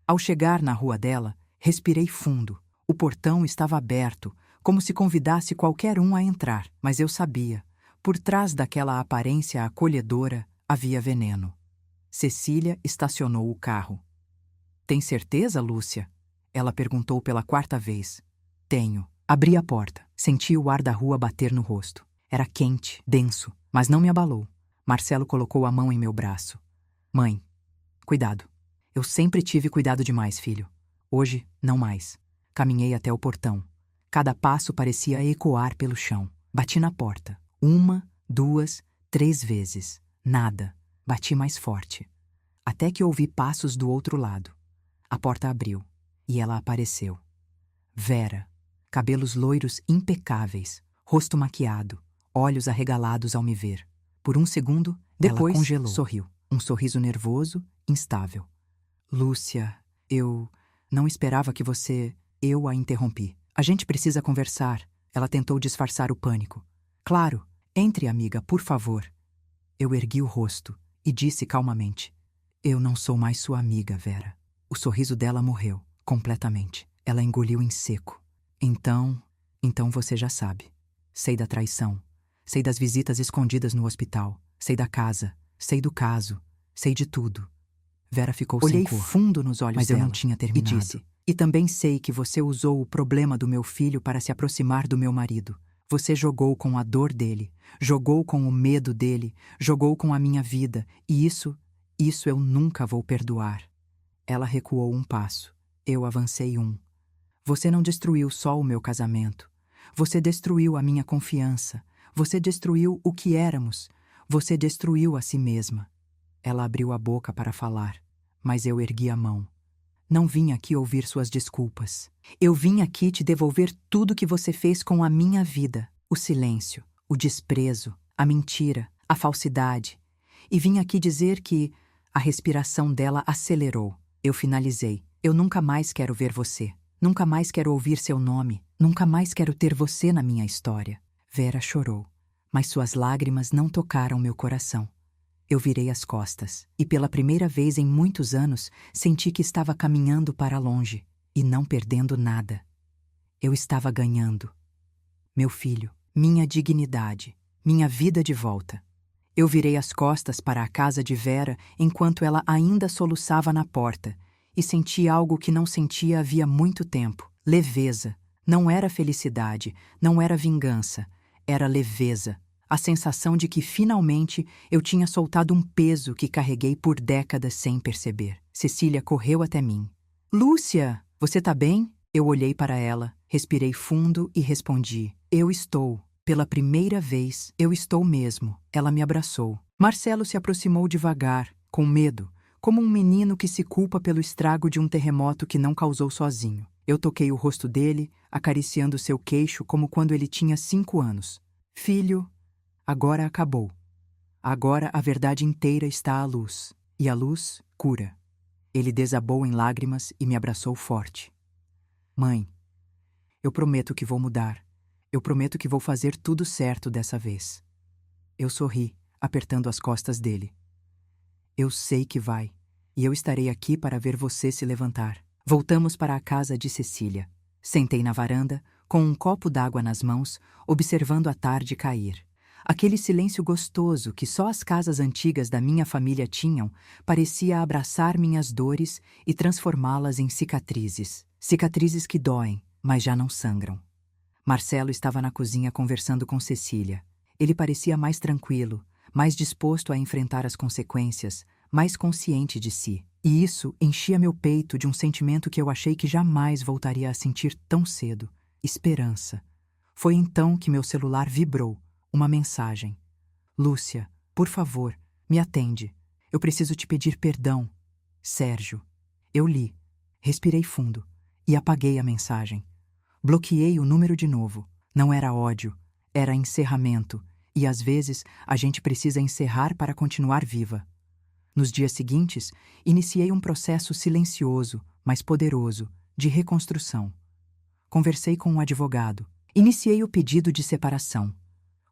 Ao chegar na rua dela, respirei fundo. O portão estava aberto, como se convidasse qualquer um a entrar, mas eu sabia. Por trás daquela aparência acolhedora havia veneno. Cecília estacionou o carro. Tem certeza, Lúcia? Ela perguntou pela 4ª vez. Tenho. Abri a porta. Senti o ar da rua bater no rosto. Era quente, denso, mas não me abalou. Marcelo colocou a mão em meu braço. Mãe, cuidado. Eu sempre tive cuidado demais, filho. Hoje, não mais. Caminhei até o portão. Cada passo parecia ecoar pelo chão. Bati na porta. 1, 2, 3 vezes. Nada. Bati mais forte. Até que ouvi passos do outro lado. A porta abriu. E ela apareceu. Vera. Cabelos loiros impecáveis. Rosto maquiado. Olhos arregalados ao me ver. Por um segundo, depois, ela congelou. Sorriu. Um sorriso nervoso, instável. Lúcia, eu não esperava que você... Eu a interrompi. A gente precisa conversar. Ela tentou disfarçar o pânico. Claro, entre, amiga, por favor. Eu ergui o rosto e disse calmamente. Eu não sou mais sua amiga, Vera. O sorriso dela morreu, completamente. Ela engoliu em seco. Então você já sabe. Sei da traição. Sei das visitas escondidas no hospital. Sei da casa. Sei do caso. Sei de tudo. Vera ficou sem cor. Olhei fundo nos olhos dela, mas eu não tinha terminado. E disse, e também sei que você usou o problema do meu filho para se aproximar do meu marido. Você jogou com a dor dele, jogou com o medo dele, jogou com a minha vida, e isso eu nunca vou perdoar. Ela recuou um passo. Eu avancei um. Você não destruiu só o meu casamento. Você destruiu a minha confiança. Você destruiu o que éramos. Você destruiu a si mesma. Ela abriu a boca para falar, mas eu ergui a mão. Não vim aqui ouvir suas desculpas. Eu vim aqui te devolver tudo que você fez com a minha vida. O silêncio, o desprezo, a mentira, a falsidade. E vim aqui dizer que a respiração dela acelerou. Eu finalizei. Eu nunca mais quero ver você. Nunca mais quero ouvir seu nome. Nunca mais quero ter você na minha história. Vera chorou, mas suas lágrimas não tocaram meu coração. Eu virei as costas, e pela primeira vez em muitos anos, senti que estava caminhando para longe, e não perdendo nada. Eu estava ganhando. Meu filho, minha dignidade, minha vida de volta. Eu virei as costas para a casa de Vera enquanto ela ainda soluçava na porta, e senti algo que não sentia havia muito tempo. Leveza. Não era felicidade, não era vingança, era leveza. A sensação de que, finalmente, eu tinha soltado um peso que carreguei por décadas sem perceber. Cecília correu até mim. Lúcia, você tá bem? Eu olhei para ela, respirei fundo e respondi. Eu estou. Pela primeira vez, eu estou mesmo. Ela me abraçou. Marcelo se aproximou devagar, com medo, como um menino que se culpa pelo estrago de um terremoto que não causou sozinho. Eu toquei o rosto dele, acariciando seu queixo como quando ele tinha 5 anos. Filho... Agora acabou. Agora a verdade inteira está à luz. E a luz cura. Ele desabou em lágrimas e me abraçou forte. Mãe, eu prometo que vou mudar. Eu prometo que vou fazer tudo certo dessa vez. Eu sorri, apertando as costas dele. Eu sei que vai, e eu estarei aqui para ver você se levantar. Voltamos para a casa de Cecília. Sentei na varanda, com um copo d'água nas mãos, observando a tarde cair. Aquele silêncio gostoso que só as casas antigas da minha família tinham parecia abraçar minhas dores e transformá-las em cicatrizes. Cicatrizes que doem, mas já não sangram. Marcelo estava na cozinha conversando com Cecília. Ele parecia mais tranquilo, mais disposto a enfrentar as consequências, mais consciente de si. E isso enchia meu peito de um sentimento que eu achei que jamais voltaria a sentir tão cedo: esperança. Foi então que meu celular vibrou. Uma mensagem. Lúcia, por favor, me atende. Eu preciso te pedir perdão. Sérgio. Eu li, respirei fundo e apaguei a mensagem. Bloqueei o número de novo. Não era ódio, era encerramento. E às vezes a gente precisa encerrar para continuar viva. Nos dias seguintes, iniciei um processo silencioso, mas poderoso, de reconstrução. Conversei com um advogado. Iniciei o pedido de separação.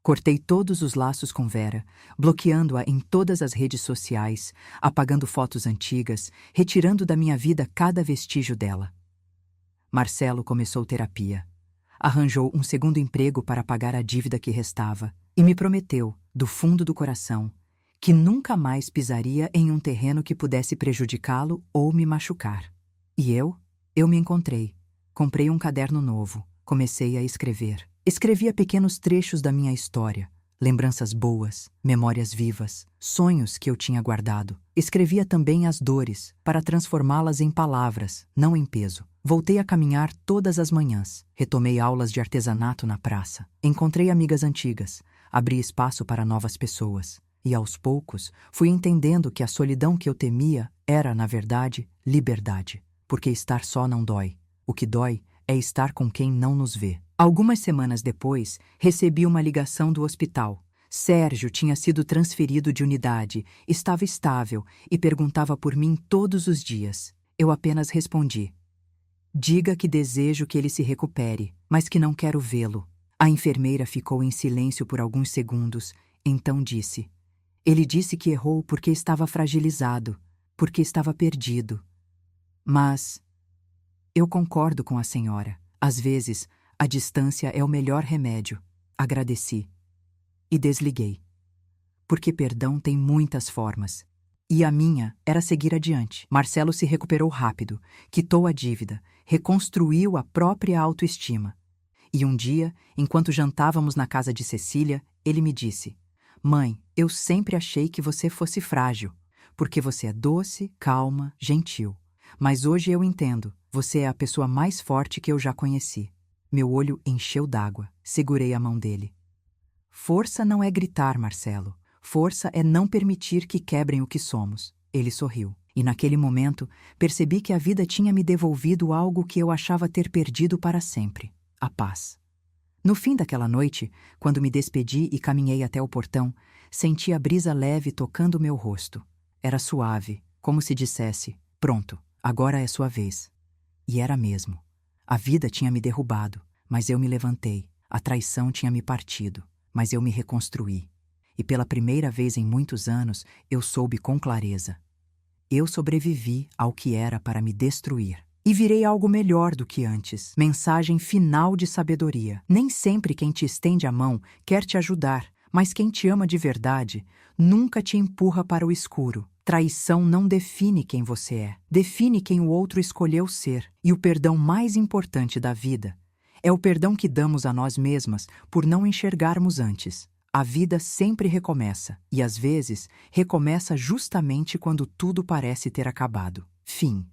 Cortei todos os laços com Vera, bloqueando-a em todas as redes sociais, apagando fotos antigas, retirando da minha vida cada vestígio dela. Marcelo começou terapia. Arranjou um segundo emprego para pagar a dívida que restava e me prometeu, do fundo do coração, que nunca mais pisaria em um terreno que pudesse prejudicá-lo ou me machucar. E eu me encontrei. Comprei um caderno novo, comecei a escrever. Escrevia pequenos trechos da minha história, lembranças boas, memórias vivas, sonhos que eu tinha guardado. Escrevia também as dores, para transformá-las em palavras, não em peso. Voltei a caminhar todas as manhãs. Retomei aulas de artesanato na praça. Encontrei amigas antigas. Abri espaço para novas pessoas. E aos poucos, fui entendendo que a solidão que eu temia era, na verdade, liberdade. Porque estar só não dói. O que dói é estar com quem não nos vê. Algumas semanas depois, recebi uma ligação do hospital. Sérgio tinha sido transferido de unidade, estava estável e perguntava por mim todos os dias. Eu apenas respondi: diga que desejo que ele se recupere, mas que não quero vê-lo. A enfermeira ficou em silêncio por alguns segundos, então disse: ele disse que errou porque estava fragilizado, porque estava perdido. Mas eu concordo com a senhora. Às vezes, a distância é o melhor remédio. Agradeci. E desliguei. Porque perdão tem muitas formas. E a minha era seguir adiante. Marcelo se recuperou rápido, quitou a dívida, reconstruiu a própria autoestima. E um dia, enquanto jantávamos na casa de Cecília, ele me disse: mãe, eu sempre achei que você fosse frágil, porque você é doce, calma, gentil. Mas hoje eu entendo, você é a pessoa mais forte que eu já conheci. Meu olho encheu d'água, segurei a mão dele. Força não é gritar, Marcelo. Força é não permitir que quebrem o que somos. Ele sorriu. E naquele momento, percebi que a vida tinha me devolvido algo que eu achava ter perdido para sempre: a paz. No fim daquela noite, quando me despedi e caminhei até o portão, senti a brisa leve tocando meu rosto. Era suave, como se dissesse: pronto, agora é sua vez. E era mesmo. A vida tinha me derrubado, mas eu me levantei. A traição tinha me partido, mas eu me reconstruí. E pela primeira vez em muitos anos, eu soube com clareza: eu sobrevivi ao que era para me destruir. E virei algo melhor do que antes. Mensagem final de sabedoria. Nem sempre quem te estende a mão quer te ajudar, mas quem te ama de verdade nunca te empurra para o escuro. Traição não define quem você é, define quem o outro escolheu ser. E o perdão mais importante da vida é o perdão que damos a nós mesmas por não enxergarmos antes. A vida sempre recomeça, e às vezes recomeça justamente quando tudo parece ter acabado. Fim.